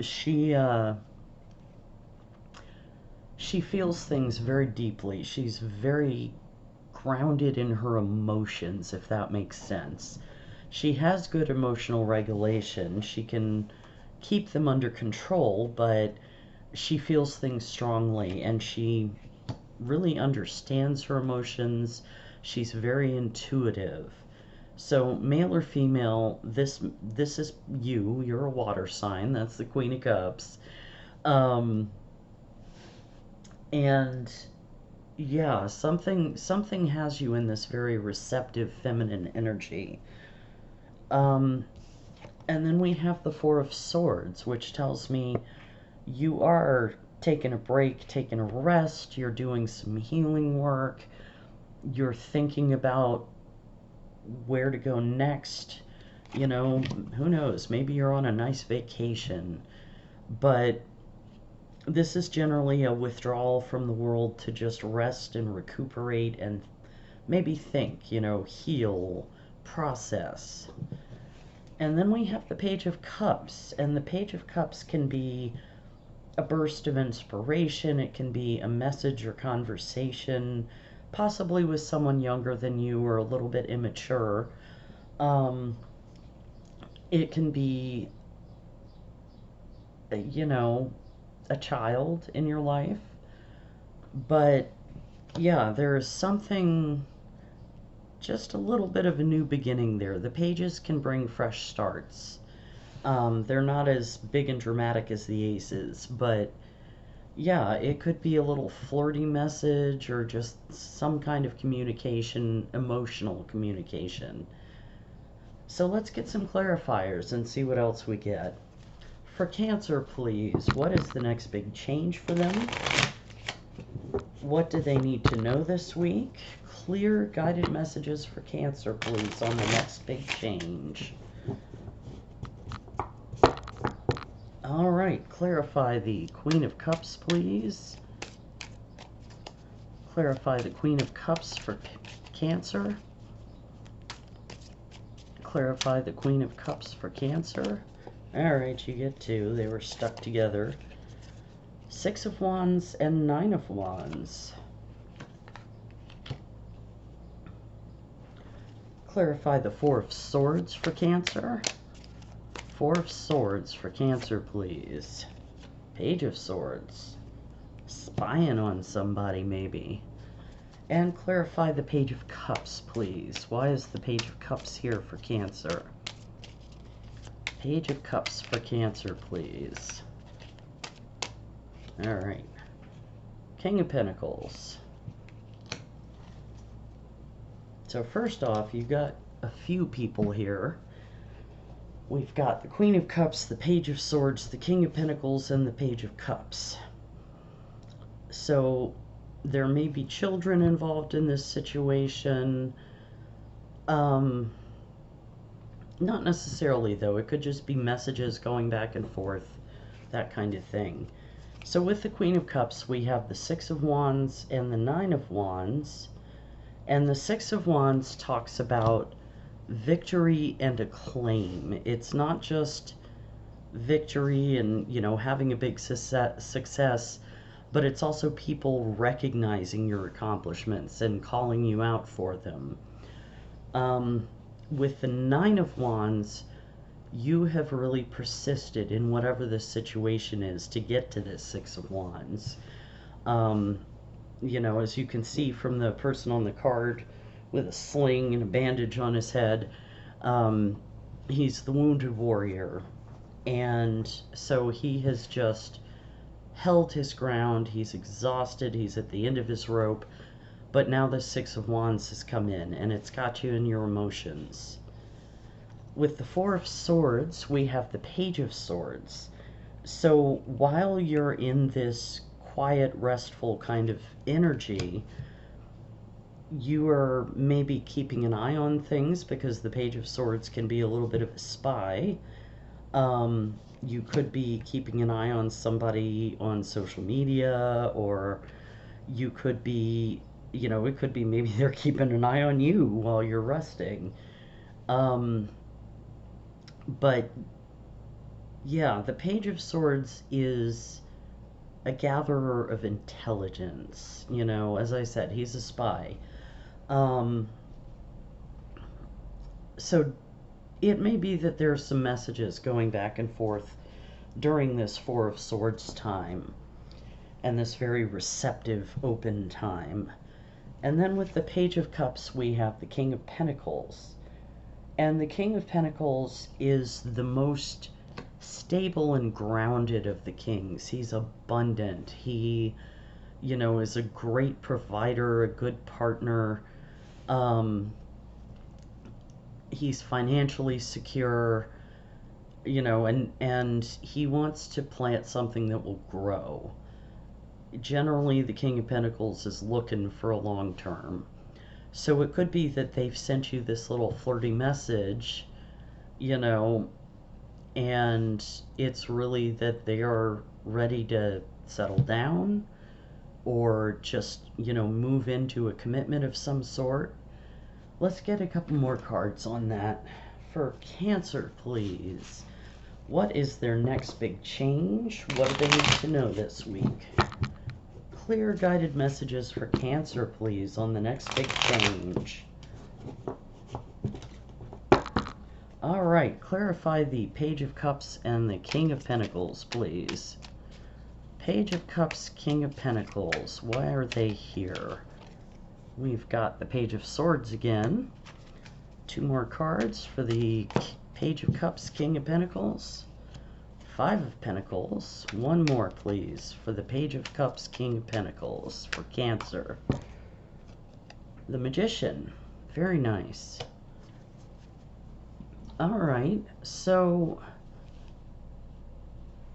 She feels things very deeply. She's very grounded in her emotions, if that makes sense. She has good emotional regulation. She can keep them under control, but she feels things strongly, and she really understands her emotions. She's very intuitive. So, male or female, this is you. You're a water sign. That's the Queen of Cups. And yeah, something has you in this very receptive feminine energy. And then we have the 4 of Swords, which tells me you are taking a break, taking a rest, you're doing some healing work, you're thinking about where to go next. You know, who knows, maybe you're on a nice vacation, but this is generally a withdrawal from the world to just rest and recuperate and maybe think, you know, heal, process. And then we have the Page of Cups, and the Page of Cups can be a burst of inspiration, it can be a message or conversation, possibly with someone younger than you or a little bit immature. It can be, you know, a child in your life. But yeah, there is something, just a little bit of a new beginning there. The pages can bring fresh starts. They're not as big and dramatic as the aces, but Yeah, it could be a little flirty message or just some kind of communication, emotional communication. So let's get some clarifiers and see what else we get. For Cancer, please, what is the next big change for them? What do they need to know this week? Clear guided messages for Cancer, please, on the next big change. All right, clarify the Queen of Cups, please. Clarify the Queen of Cups for Cancer. Clarify the Queen of Cups for Cancer. All right, you get two. They were stuck together. Six of Wands and Nine of Wands. Clarify the Four of Swords for Cancer. Four of Swords for Cancer, please. Page of Swords. Spying on somebody, maybe. And clarify the Page of Cups, please. Why is the Page of Cups here for Cancer? Page of Cups for Cancer, please. All right. King of Pentacles. So first off, you've got a few people here. We've got the Queen of Cups, the Page of Swords, the King of Pentacles, and the Page of Cups. So there may be children involved in this situation. Not necessarily, though. It could just be messages going back and forth, that kind of thing. So with the Queen of Cups, we have the Six of Wands and the Nine of Wands. And the Six of Wands talks about victory and acclaim. It's not just victory and, you know, having a big success, but it's also people recognizing your accomplishments and calling you out for them. With the Nine of Wands, you have really persisted in whatever the situation is to get to this Six of Wands. You know, as you can see from the person on the card with a sling and a bandage on his head, he's the wounded warrior. And so he has just held his ground. He's exhausted. He's at the end of his rope. But now the Six of Wands has come in, and it's got you in your emotions. With the Four of Swords, we have the Page of Swords. So while you're in this quiet, restful kind of energy, you are maybe keeping an eye on things because the Page of Swords can be a little bit of a spy. You could be keeping an eye on somebody on social media, or you could be, you know, it could be maybe they're keeping an eye on you while you're resting. But yeah, the Page of Swords is a gatherer of intelligence. You know, as I said, he's a spy. So it may be that there are some messages going back and forth during this Four of Swords time and this very receptive, open time. And then with the Page of Cups, we have the King of Pentacles. And the King of Pentacles is the most stable and grounded of the kings. He's abundant. He, you know, is a great provider, a good partner. He's financially secure, you know, and he wants to plant something that will grow. Generally, the King of Pentacles is looking for a long term. So it could be that they've sent you this little flirty message, you know, and it's really that they are ready to settle down or just, you know, move into a commitment of some sort. Let's get a couple more cards on that. For Cancer, please. What is their next big change? What do they need to know this week? Clear guided messages for Cancer, please, on the next big change. All right, clarify the Page of Cups and the King of Pentacles, please. Page of Cups, King of Pentacles. Why are they here? We've got the Page of Swords again. Two more cards for the Page of Cups, King of Pentacles. Five of Pentacles. One more, please, for the Page of Cups, King of Pentacles, for Cancer. The Magician. Very nice. All right, so,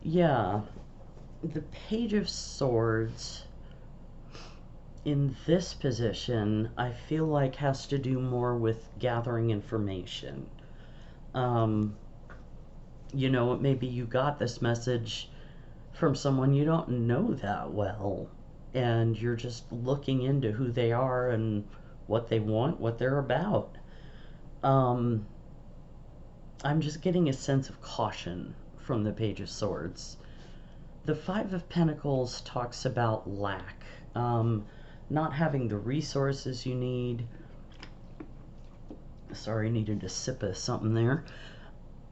yeah, the Page of Swords in this position, I feel like has to do more with gathering information. You know, maybe you got this message from someone you don't know that well, and you're just looking into who they are and what they want, what they're about. I'm just getting a sense of caution from the Page of Swords. The Five of Pentacles talks about lack, not having the resources you need. Sorry, needed a sip of something there.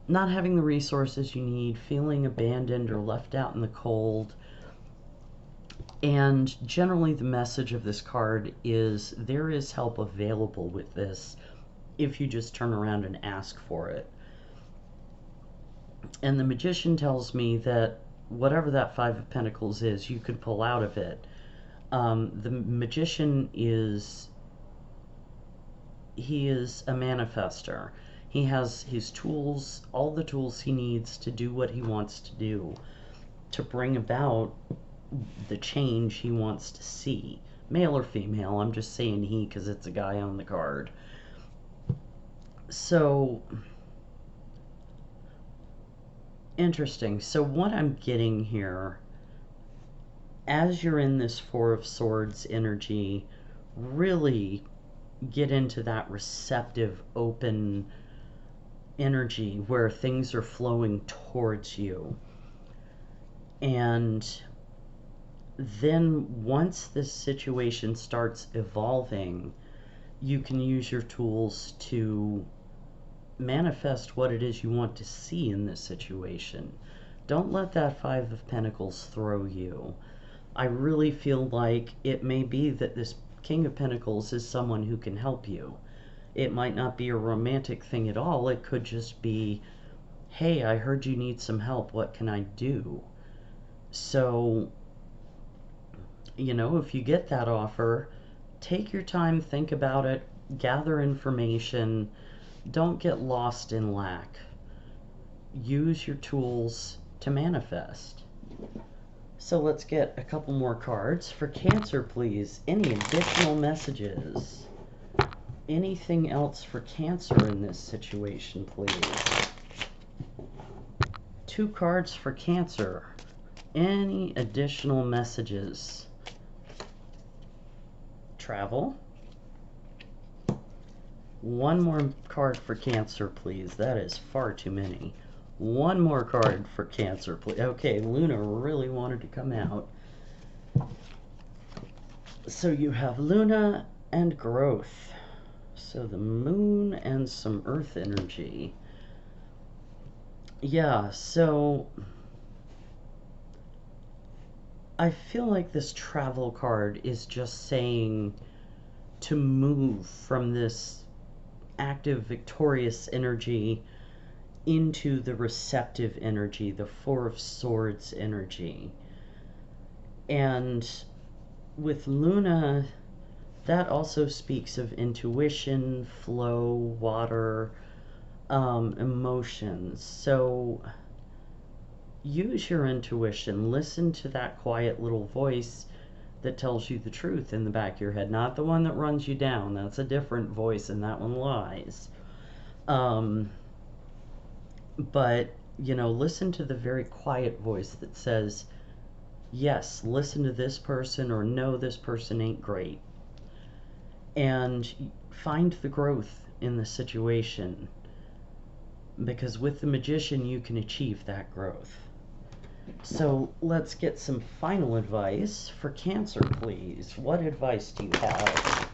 Not having the resources you need, feeling abandoned or left out in the cold. And generally the message of this card is there is help available with this if you just turn around and ask for it. And the Magician tells me that whatever that Five of Pentacles is, you could pull out of it. The Magician is, he is a manifester. He has his tools, all the tools he needs to do what he wants to do, to bring about the change he wants to see. Male or female, I'm just saying he because it's a guy on the card. So, interesting. So what I'm getting here, as you're in this Four of Swords energy, really get into that receptive, open energy where things are flowing towards you. And then once this situation starts evolving, you can use your tools to manifest what it is you want to see in this situation. Don't let that Five of Pentacles throw you. I really feel like it may be that this King of Pentacles is someone who can help you. It might not be a romantic thing at all. It could just be, hey, I heard you need some help. What can I do? So, you know, if you get that offer, take your time, think about it, gather information. Don't get lost in lack. Use your tools to manifest. So let's get a couple more cards. For Cancer, please, any additional messages? Anything else for Cancer in this situation, please? Two cards for Cancer. Any additional messages? Travel. One more card for Cancer, please. That is far too many. One more card for Cancer, please. Okay, Luna really wanted to come out. So you have Luna and growth. So the moon and some earth energy. Yeah, so I feel like this travel card is just saying to move from this active, victorious energy into the receptive energy, the Four of Swords energy. And with Luna, that also speaks of intuition, flow, water, emotions. So use your intuition. Listen to that quiet little voice that tells you the truth in the back of your head. Not the one that runs you down. That's a different voice, and that one lies. But, you know, listen to the very quiet voice that says, yes, listen to this person, or no, this person ain't great. And find the growth in the situation, because with the Magician you can achieve that growth. So let's get some final advice for Cancer, please. What advice do you have?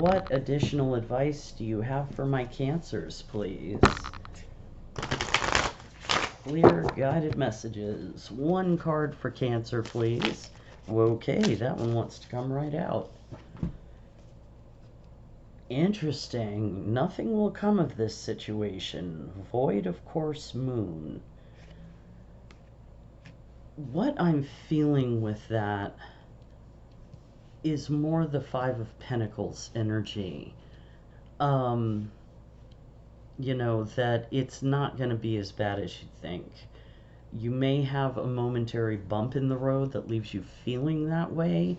What additional advice do you have for my Cancers, please? Clear guided messages. One card for Cancer, please. Okay, that one wants to come right out. Interesting. Nothing will come of this situation. Void of course, moon. what I'm feeling with that is more the Five of Pentacles energy. You know, that it's not going to be as bad as you think. You may have a momentary bump in the road that leaves you feeling that way.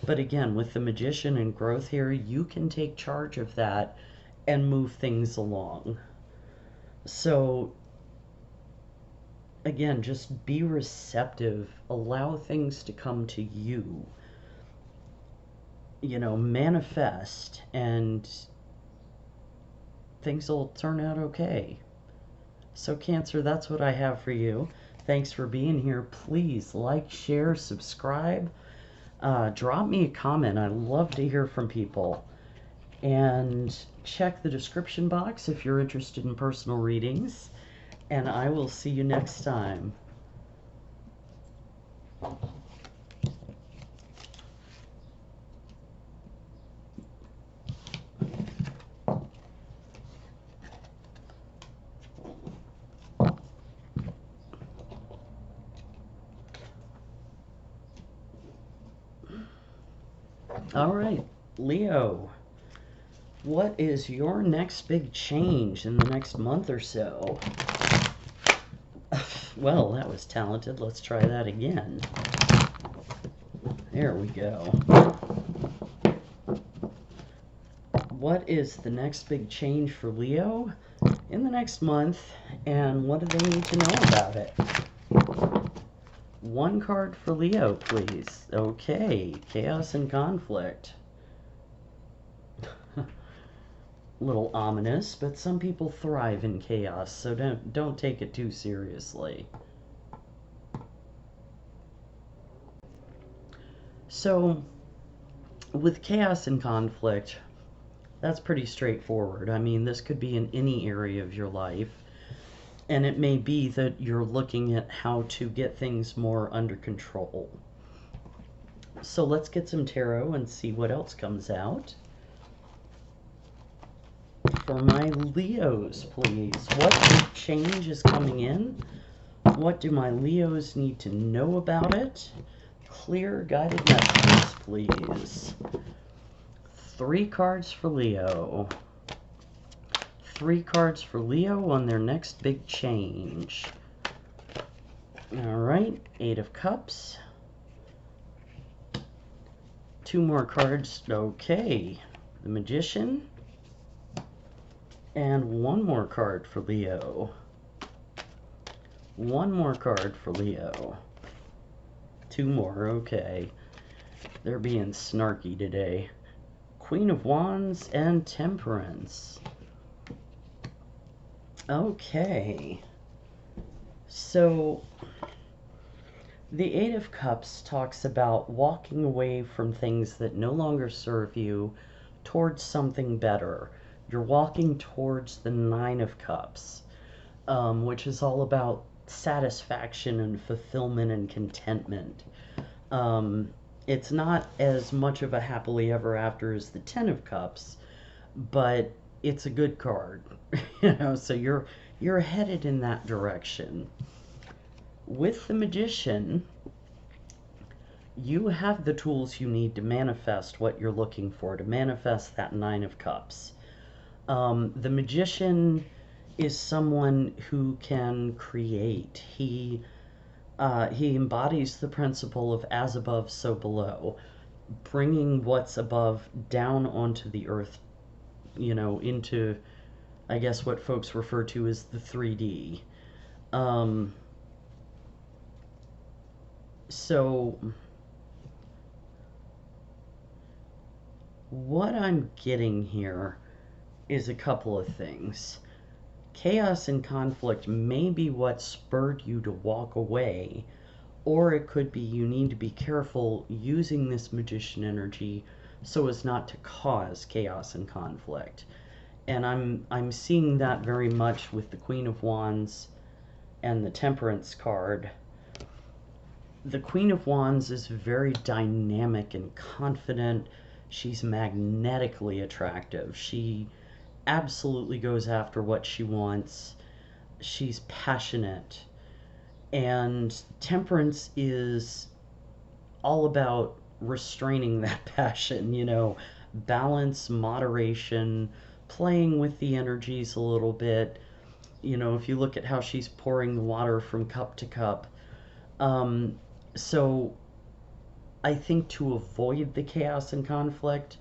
But again, with the Magician and growth here, you can take charge of that and move things along. So, again, just be receptive. Allow things to come to you. You know, manifest, and things will turn out okay. So Cancer, that's what I have for you. Thanks for being here. Please like, share, subscribe. Drop me a comment. I love to hear from people. And check the description box if you're interested in personal readings. And I will see you next time. All right, Leo, what is your next big change in the next month or so? Well, that was talented. Let's try that again. There we go. What is the next big change for Leo in the next month, and what do they need to know about it? One card for Leo, please. Okay, chaos and conflict. A little ominous, but some people thrive in chaos, so don't take it too seriously. So, with chaos and conflict, that's pretty straightforward. I mean, this could be in any area of your life. And it may be that you're looking at how to get things more under control. So let's get some tarot and see what else comes out. For my Leos, please. What change is coming in? What do my Leos need to know about it? Clear guided messages, please. 3 cards for Leo. 3 cards for Leo on their next big change. All right, 8 of Cups. 2 more cards. Okay, the Magician. And 1 more card for Leo. 1 more card for Leo. 2 more, okay. They're being snarky today. Queen of Wands and Temperance. Okay, so the 8 of Cups talks about walking away from things that no longer serve you towards something better. You're walking towards the 9 of Cups, which is all about satisfaction and fulfillment and contentment. It's not as much of a happily ever after as the 10 of Cups, but it's a good card. You know, so you're headed in that direction. With the Magician, you have the tools you need to manifest what you're looking for, to manifest that 9 of Cups. The Magician is someone who can create. He embodies the principle of as above, so below, bringing what's above down onto the earth, you know, into, I guess, what folks refer to as the 3D. So what I'm getting here is a couple of things. Chaos and conflict may be what spurred you to walk away, or it could be you need to be careful using this Magician energy so as not to cause chaos and conflict. And I'm seeing that very much with the Queen of Wands and the Temperance card. The Queen of Wands is very dynamic and confident. She's magnetically attractive. She absolutely goes after what she wants. She's passionate. And Temperance is all about restraining that passion, balance, moderation, playing with the energies a little bit. If you look at how she's pouring the water from cup to cup. So I think to avoid the chaos and conflict,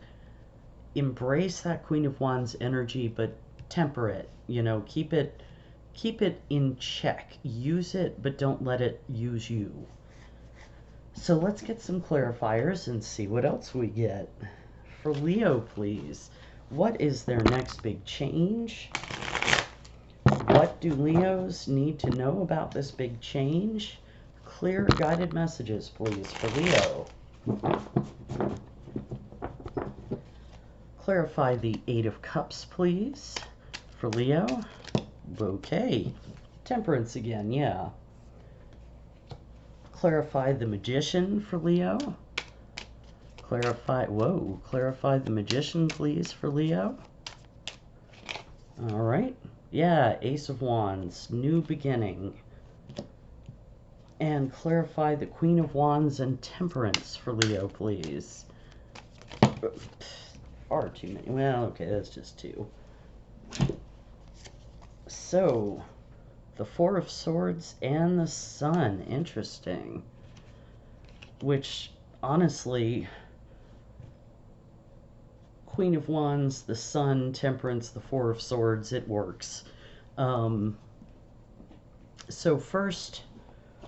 embrace that Queen of Wands energy, but temper it, keep it in check. Use it, but don't let it use you. So let's get some clarifiers and see what else we get. For Leo, please. What is their next big change? What do Leos need to know about this big change? Clear guided messages, please, for Leo. Clarify the Eight of Cups, please, for Leo. Okay. Temperance again, yeah. Clarify the Magician for Leo. Clarify the Magician, please, for Leo. All right. Yeah, Ace of Wands, new beginning. And clarify the Queen of Wands and Temperance for Leo, please. Far too many. Well, okay, that's just two. So, the Four of Swords and the Sun. Interesting. Which, honestly, Queen of Wands, the Sun, Temperance, the Four of Swords, it works. So first,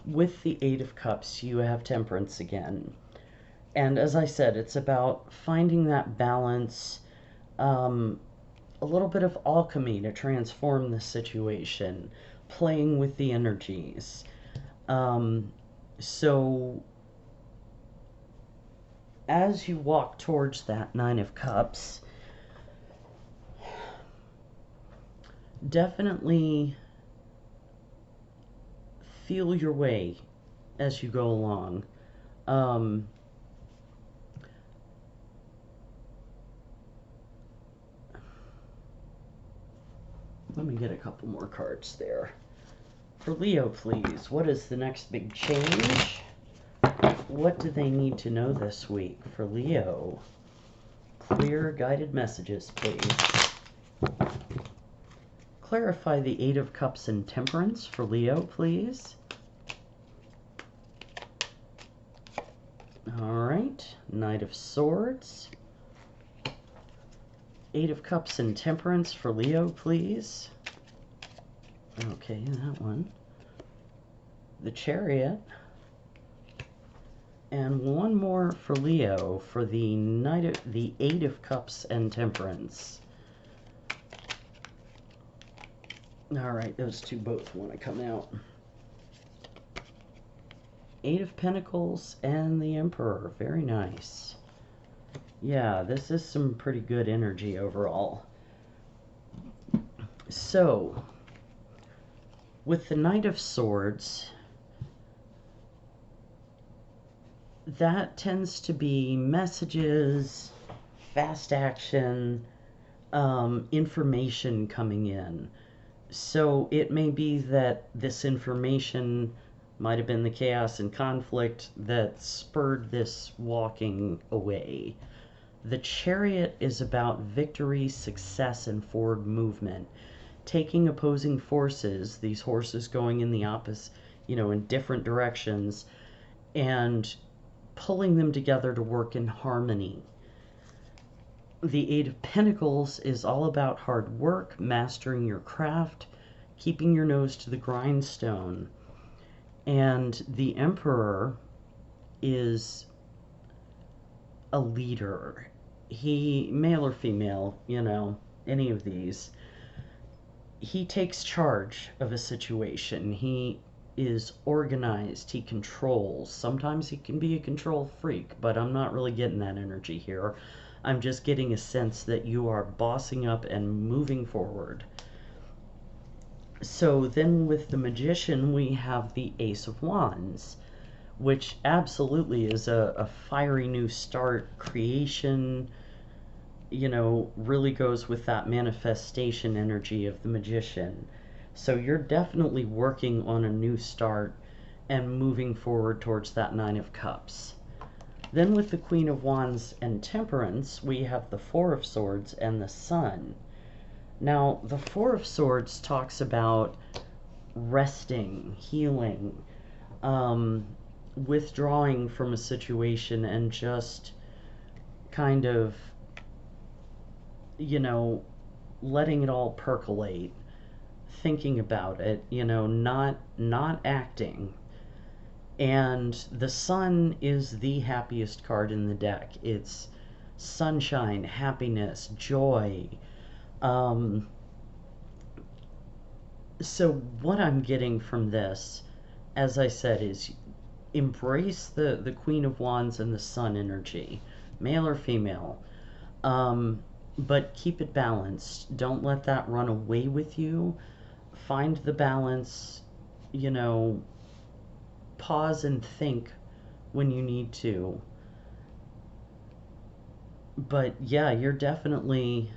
with the Eight of Cups, you have Temperance again. And as I said, it's about finding that balance, a little bit of alchemy to transform the situation, playing with the energies. So as you walk towards that Nine of Cups, definitely feel your way as you go along. Let me get a couple more cards there. For Leo, please, what is the next big change? What do they need to know this week for Leo? Clear guided messages, please. Clarify the Eight of Cups and Temperance for Leo, please. All right, Knight of Swords. Eight of Cups and Temperance for Leo, please. Okay, that one. The Chariot. And one more for Leo for the Eight of Cups and Temperance. All right, those two both want to come out. Eight of Pentacles and the Emperor. Very nice. Yeah, this is some pretty good energy overall. So, with the Knight of Swords, that tends to be messages, fast action, information coming in. So it may be that this information might have been the chaos and conflict that spurred this walking away. The Chariot is about victory, success, and forward movement. Taking opposing forces, these horses going in the opposite, in different directions, and pulling them together to work in harmony. The Eight of Pentacles is all about hard work, mastering your craft, keeping your nose to the grindstone. And the Emperor is a leader. He, male or female, any of these, he takes charge of a situation. He is organized. He controls. Sometimes he can be a control freak, but I'm not really getting that energy here. I'm just getting a sense that you are bossing up and moving forward. So then with the Magician, we have the Ace of Wands, which absolutely is a fiery new start, creation, really goes with that manifestation energy of the Magician. So you're definitely working on a new start. and moving forward towards that Nine of Cups. Then with the Queen of Wands and Temperance, we have the Four of Swords and the Sun. Now, the Four of Swords talks about resting, healing, withdrawing from a situation and just kind of, you know, letting it all percolate, thinking about it, you know, not acting. And the Sun is the happiest card in the deck. It's sunshine, happiness, joy. So what I'm getting from this, as I said, is embrace the Queen of Wands and the Sun energy, male or female. But keep it balanced. Don't let that run away with you. Find the balance, you know, pause and think when you need to. But yeah, you're definitely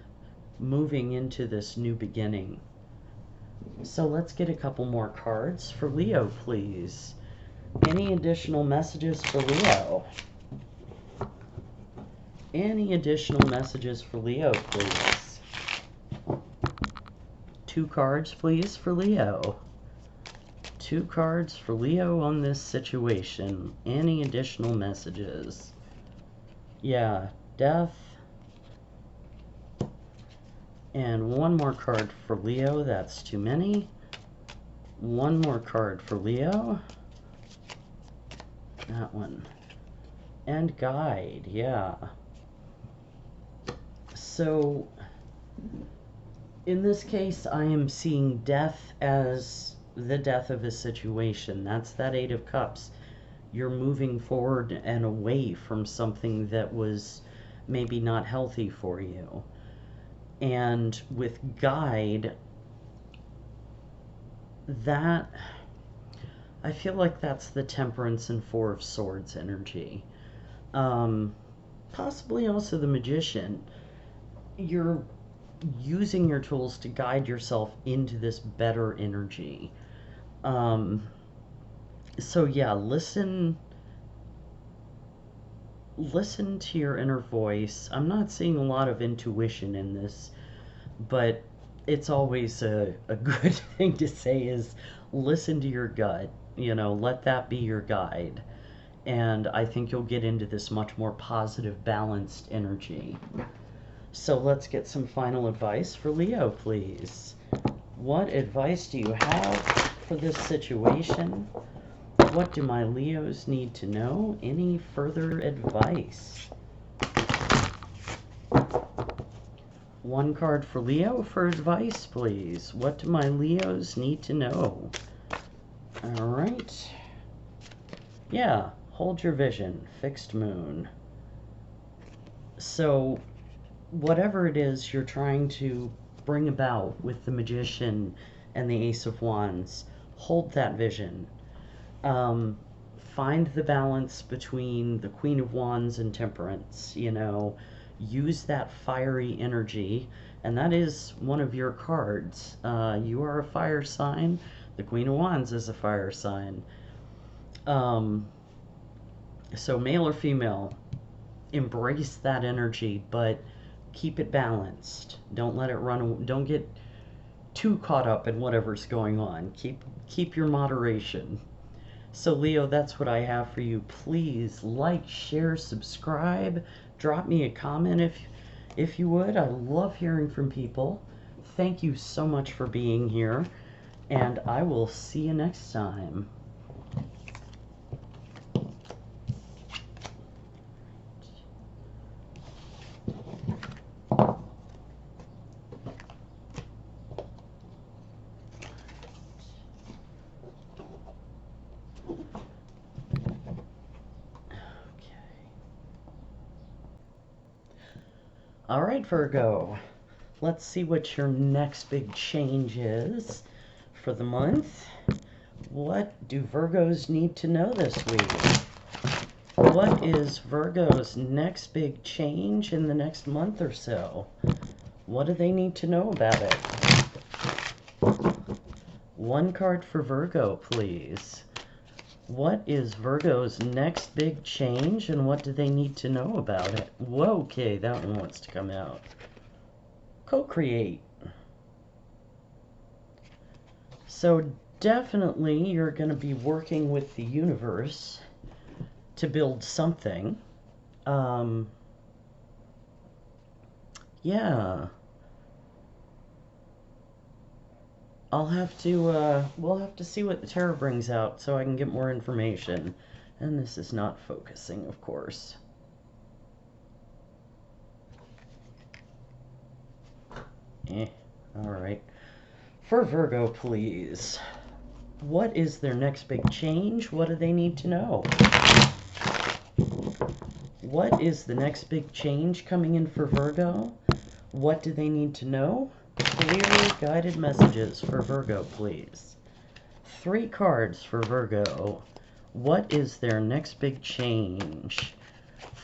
moving into this new beginning. So let's get a couple more cards for Leo, please. Any additional messages for Leo? Any additional messages for Leo, please? 2 cards, please, for Leo. 2 cards for Leo on this situation. Any additional messages? Yeah, death. And 1 more card for Leo. That's too many. 1 more card for Leo. That one. And guide, yeah. So, in this case, I am seeing death as the death of a situation. That's that 8 of Cups. You're moving forward and away from something that was maybe not healthy for you. And with guide, that, I feel like that's the Temperance and 4 of Swords energy. Possibly also the Magician. You're using your tools to guide yourself into this better energy. So yeah, listen to your inner voice. I'm not seeing a lot of intuition in this, but it's always a good thing to say is listen to your gut, you know, let that be your guide. And I think you'll get into this much more positive, balanced energy. So let's get some final advice for Leo, please. What advice do you have for this situation? What do my Leos need to know? Any further advice? 1 card for Leo for advice, please. What do my Leos need to know? All right. Yeah, hold your vision. Fixed moon. So, whatever it is you're trying to bring about with the Magician and the Ace of Wands, hold that vision. Find the balance between the Queen of Wands and Temperance, you know, use that fiery energy, and that is one of your cards. You are a fire sign, the Queen of Wands is a fire sign. So male or female, embrace that energy, but keep it balanced. Don't let it run, don't get too caught up in whatever's going on. Keep your moderation. So Leo, that's what I have for you. Please like, share, subscribe, drop me a comment if you would. I love hearing from people. Thank you so much for being here, and I will see you next time. All right, Virgo, let's see what your next big change is for the month. What do Virgos need to know this week? What is Virgo's next big change in the next month or so? What do they need to know about it? 1 card for Virgo, please. What is Virgo's next big change, and what do they need to know about it? Whoa, okay, that one wants to come out. Co-create. So definitely you're going to be working with the universe to build something. Yeah. I'll have to, we'll have to see what the tarot brings out so I can get more information. And this is not focusing, of course. Alright. For Virgo, please. What is their next big change? What do they need to know? What is the next big change coming in for Virgo? What do they need to know? Clear guided messages for Virgo, please. 3 cards for Virgo. What is their next big change?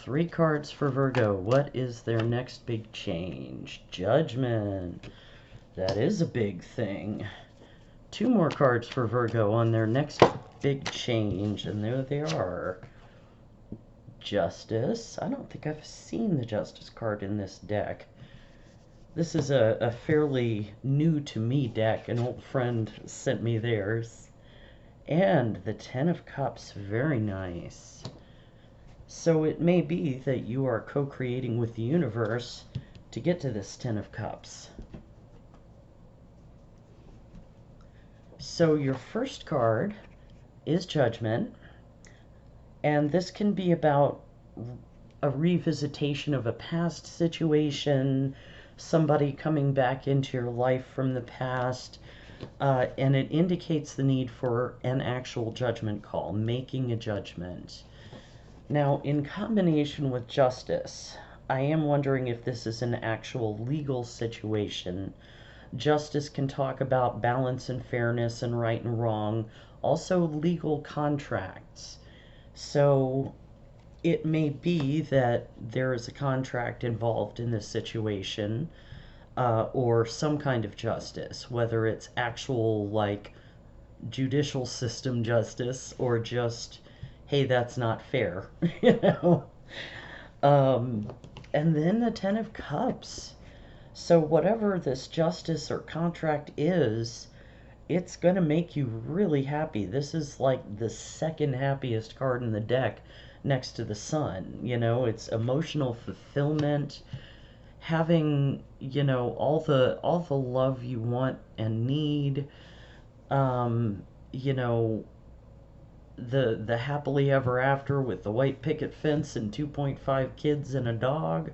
3 cards for Virgo. What is their next big change? Judgment. That is a big thing. 2 more cards for Virgo on their next big change, and there they are. Justice. I don't think I've seen the Justice card in this deck. This is a fairly new to me deck. An old friend sent me theirs. And the 10 of Cups, very nice. So it may be that you are co-creating with the universe to get to this 10 of Cups. So your first card is Judgment, and this can be about a revisitation of a past situation, somebody coming back into your life from the past, and it indicates the need for an actual judgment call, making a judgment. Now, in combination with Justice, I am wondering if this is an actual legal situation. Justice can talk about balance and fairness and right and wrong, also legal contracts. So it may be that there is a contract involved in this situation, or some kind of justice, whether it's actual, like, judicial system justice or just, hey, that's not fair, you know? And then the 10 of Cups. So whatever this justice or contract is, it's going to make you really happy. This is like the second happiest card in the deck next to the Sun. You know, it's emotional fulfillment, having, you know, all the love you want and need, you know, the happily ever after with the white picket fence and 2.5 kids and a dog,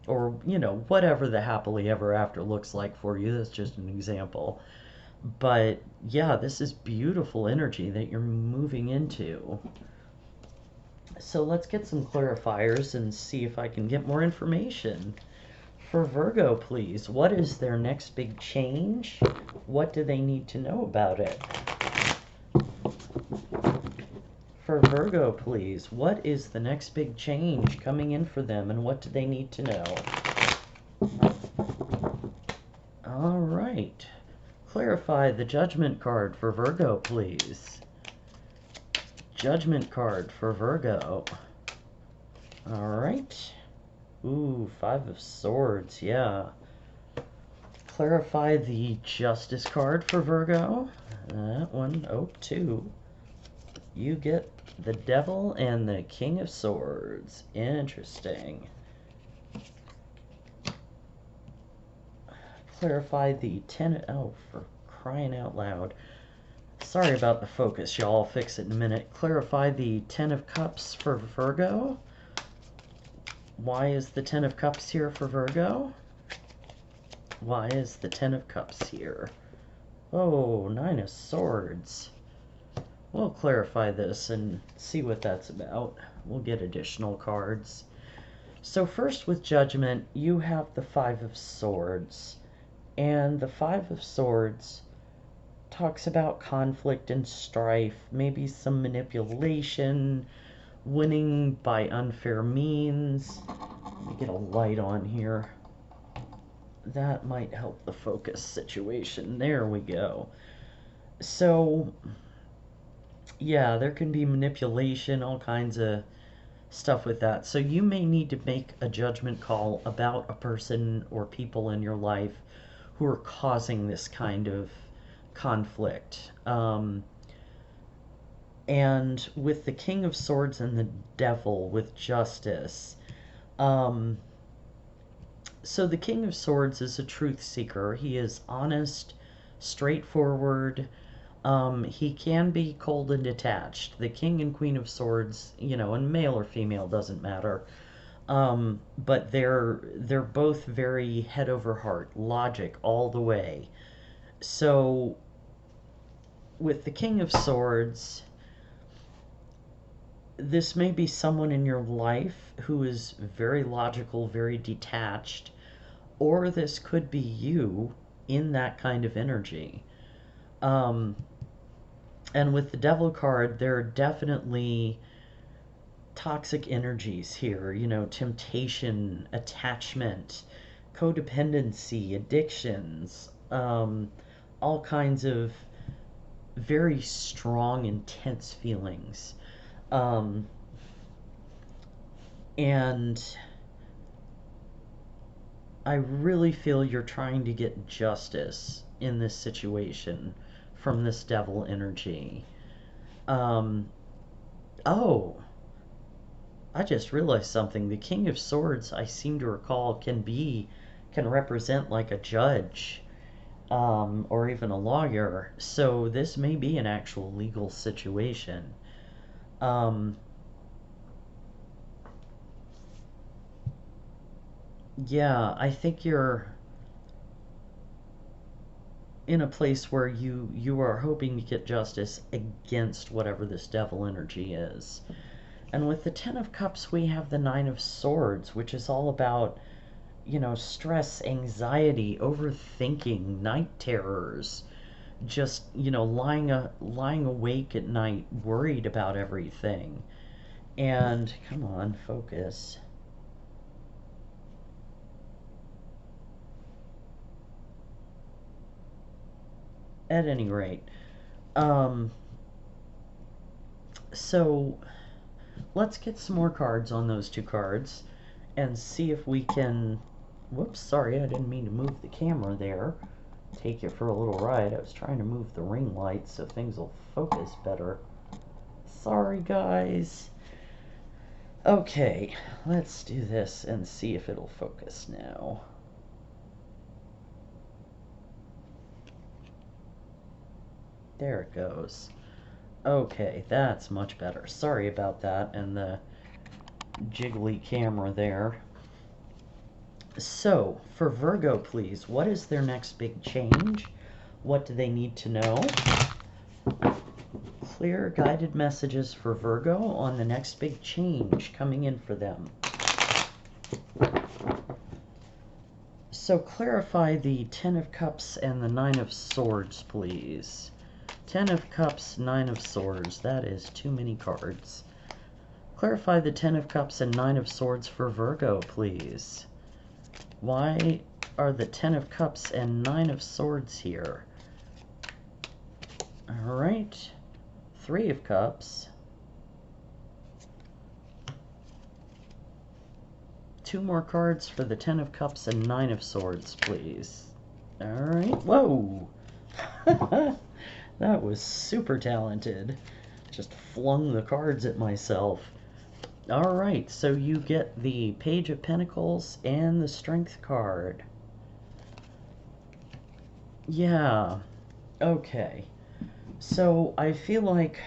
or, you know, whatever the happily ever after looks like for you. That's just an example. But yeah, this is beautiful energy that you're moving into. So let's get some clarifiers and see if I can get more information. For Virgo, please, what is their next big change? What do they need to know about it? For Virgo, please, what is the next big change coming in for them, and what do they need to know? All right. Clarify the Judgment card for Virgo, please. Judgment card for Virgo. All right. Ooh, 5 of Swords, yeah. Clarify the Justice card for Virgo. That one, oh, 2. You get the Devil and the King of Swords. Interesting. Clarify the 10... Oh, for crying out loud. Sorry about the focus, y'all. I'll fix it in a minute. Clarify the 10 of Cups for Virgo. Why is the 10 of Cups here for Virgo? Why is the 10 of Cups here? Oh, 9 of Swords. We'll clarify this and see what that's about. We'll get additional cards. So first with Judgment, you have the 5 of Swords. And the 5 of Swords talks about conflict and strife, maybe some manipulation, winning by unfair means. Let me get a light on here. That might help the focus situation. There we go. So Yeah, there can be manipulation, all kinds of stuff with that. So you may need to make a judgment call about a person or people in your life who are causing this kind of conflict. And with the King of Swords and the Devil with justice. Um, so the King of Swords is a truth seeker. He is honest, straightforward. He can be cold and detached. The King and Queen of Swords, and male or female doesn't matter. But they're both very head over heart, logic all the way. So with the King of Swords, this may be someone in your life who is very logical, very detached, or this could be you in that kind of energy. Um, and with the Devil card, there are definitely toxic energies here, temptation, attachment, codependency, addictions, all kinds of very strong, intense feelings. Um, and I really feel you're trying to get justice in this situation from this devil energy. Um, oh, I just realized something. The King of Swords, I seem to recall, can represent like a judge, or even a lawyer. So this may be an actual legal situation. Um, yeah, I think you're in a place where you are hoping to get justice against whatever this devil energy is. And with the Ten of Cups, we have the Nine of Swords, which is all about, stress, anxiety, overthinking, night terrors, just, lying awake at night, worried about everything. And come on, focus. At any rate, um, so let's get some more cards on those two cards and see if we can. Whoops, sorry, I didn't mean to move the camera there. Take you for a little ride. I was trying to move the ring light so things will focus better. Sorry, guys. Okay, let's do this and see if it'll focus now. There it goes. Okay, that's much better. Sorry about that and the jiggly camera there. So, for Virgo, please, what is their next big change? What do they need to know? Clear guided messages for Virgo on the next big change coming in for them. So clarify the Ten of Cups and the Nine of Swords, please. Ten of Cups, Nine of Swords. That is too many cards. Clarify the Ten of Cups and Nine of Swords for Virgo, please. Why are the Ten of Cups and Nine of Swords here? Alright. Three of Cups. Two more cards for the Ten of Cups and Nine of Swords, please. Alright. Whoa! That was super talented. Just flung the cards at myself. Alright, so you get the Page of Pentacles and the Strength card. Yeah. Okay. So I feel like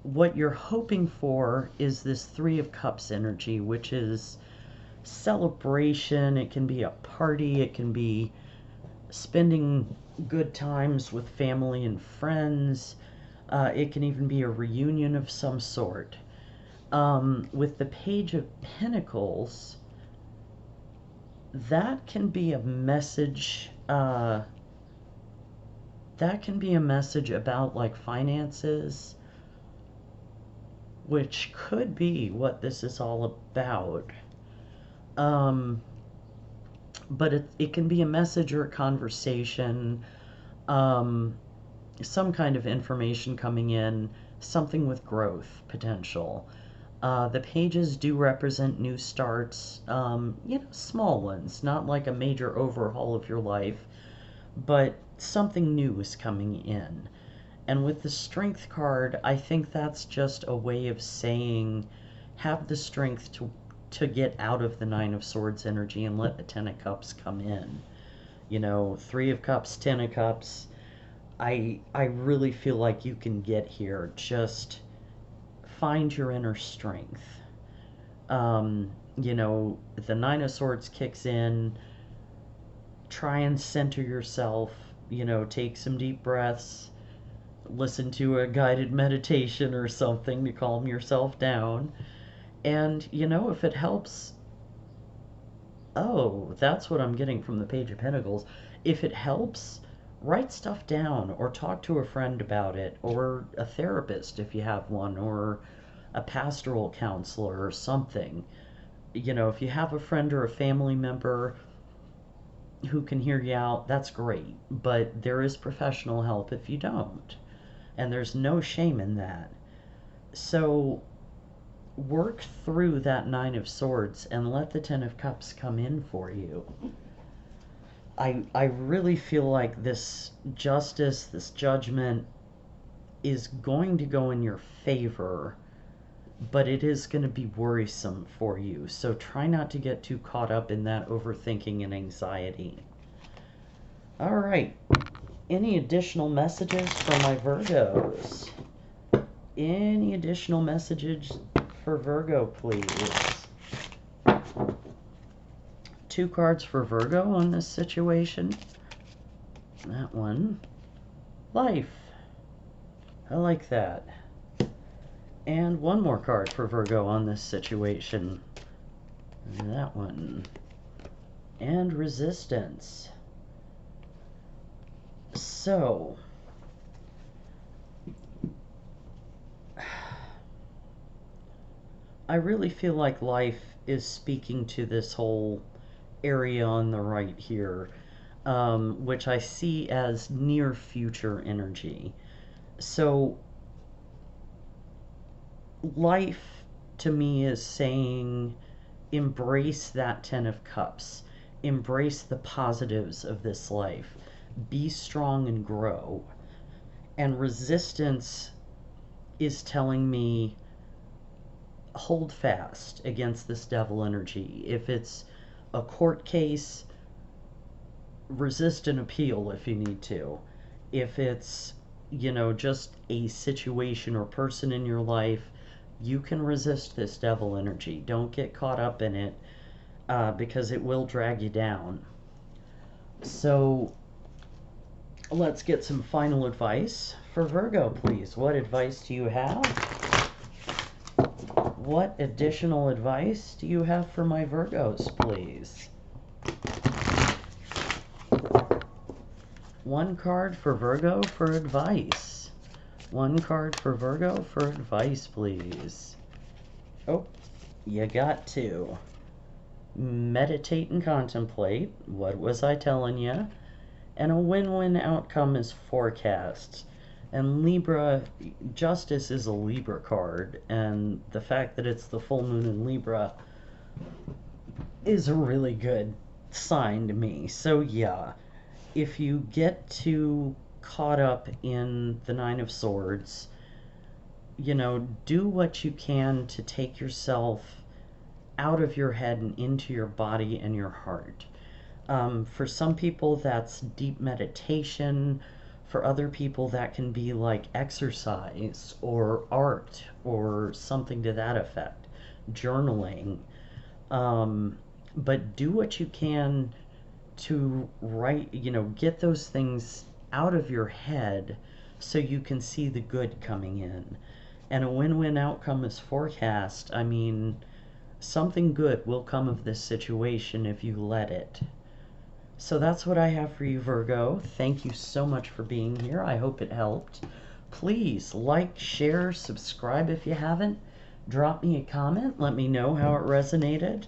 what you're hoping for is this Three of Cups energy, which is celebration. It can be a party. It can be spending good times with family and friends. It can even be a reunion of some sort. With the Page of Pentacles, that can be a message. That can be a message about like finances, which could be what this is all about. But it can be a message or a conversation some kind of information coming in, something with growth potential. The pages do represent new starts, small ones, not like a major overhaul of your life, but something new is coming in. And with the Strength card, I think that's just a way of saying have the strength to get out of the Nine of Swords energy and let the Ten of Cups come in. Three of Cups, Ten of Cups. I really feel like you can get here. Just find your inner strength. The Nine of Swords kicks in. Try and center yourself. Take some deep breaths. Listen to a guided meditation or something to calm yourself down. And, if it helps, oh, that's what I'm getting from the Page of Pentacles. If it helps, write stuff down or talk to a friend about it, or a therapist if you have one, or a pastoral counselor or something. If you have a friend or a family member who can hear you out, that's great. But there is professional help if you don't. And there's no shame in that. So work through that Nine of Swords and let the Ten of Cups come in for you. I really feel like this justice, this judgment is going to go in your favor, but it is going to be worrisome for you. So try not to get too caught up in that overthinking and anxiety. All right. Any additional messages for my Virgos? Any additional messages for Virgo, please? 2 cards for Virgo on this situation. That one. Life. I like that. And 1 more card for Virgo on this situation. That one. And resistance. So, I really feel like life is speaking to this whole area on the right here, which I see as near future energy. So life to me is saying embrace that Ten of Cups, embrace the positives of this life, be strong and grow. And resistance is telling me hold fast against this devil energy. If it's a court case, resist an appeal if you need to. If it's, just a situation or person in your life, you can resist this devil energy. Don't get caught up in it, because it will drag you down. So let's get some final advice for Virgo, please. What advice do you have? What additional advice do you have for my Virgos, please? 1 card for Virgo for advice. 1 card for Virgo for advice, please. Oh, you got 2. Meditate and contemplate. What was I telling you? And a win-win outcome is forecast. And Libra, Justice is a Libra card, and the fact that it's the full moon in Libra is a really good sign to me. So yeah, if you get too caught up in the Nine of Swords, do what you can to take yourself out of your head and into your body and your heart. For some people, that's deep meditation. For other people, that can be like exercise or art or something to that effect, journaling. But do what you can to get those things out of your head so you can see the good coming in. And a win-win outcome is forecast. I mean, something good will come of this situation if you let it. So that's what I have for you, Virgo. Thank you so much for being here. I hope it helped. Please like, share, subscribe if you haven't. Drop me a comment. Let me know how it resonated.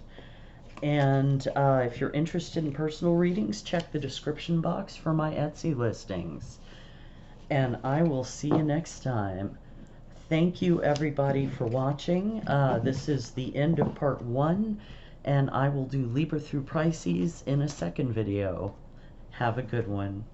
And if you're interested in personal readings, check the description box for my Etsy listings. and I will see you next time. Thank you, everybody, for watching. This is the end of part 1, and I will do Libra through Pisces in a second video. Have a good one.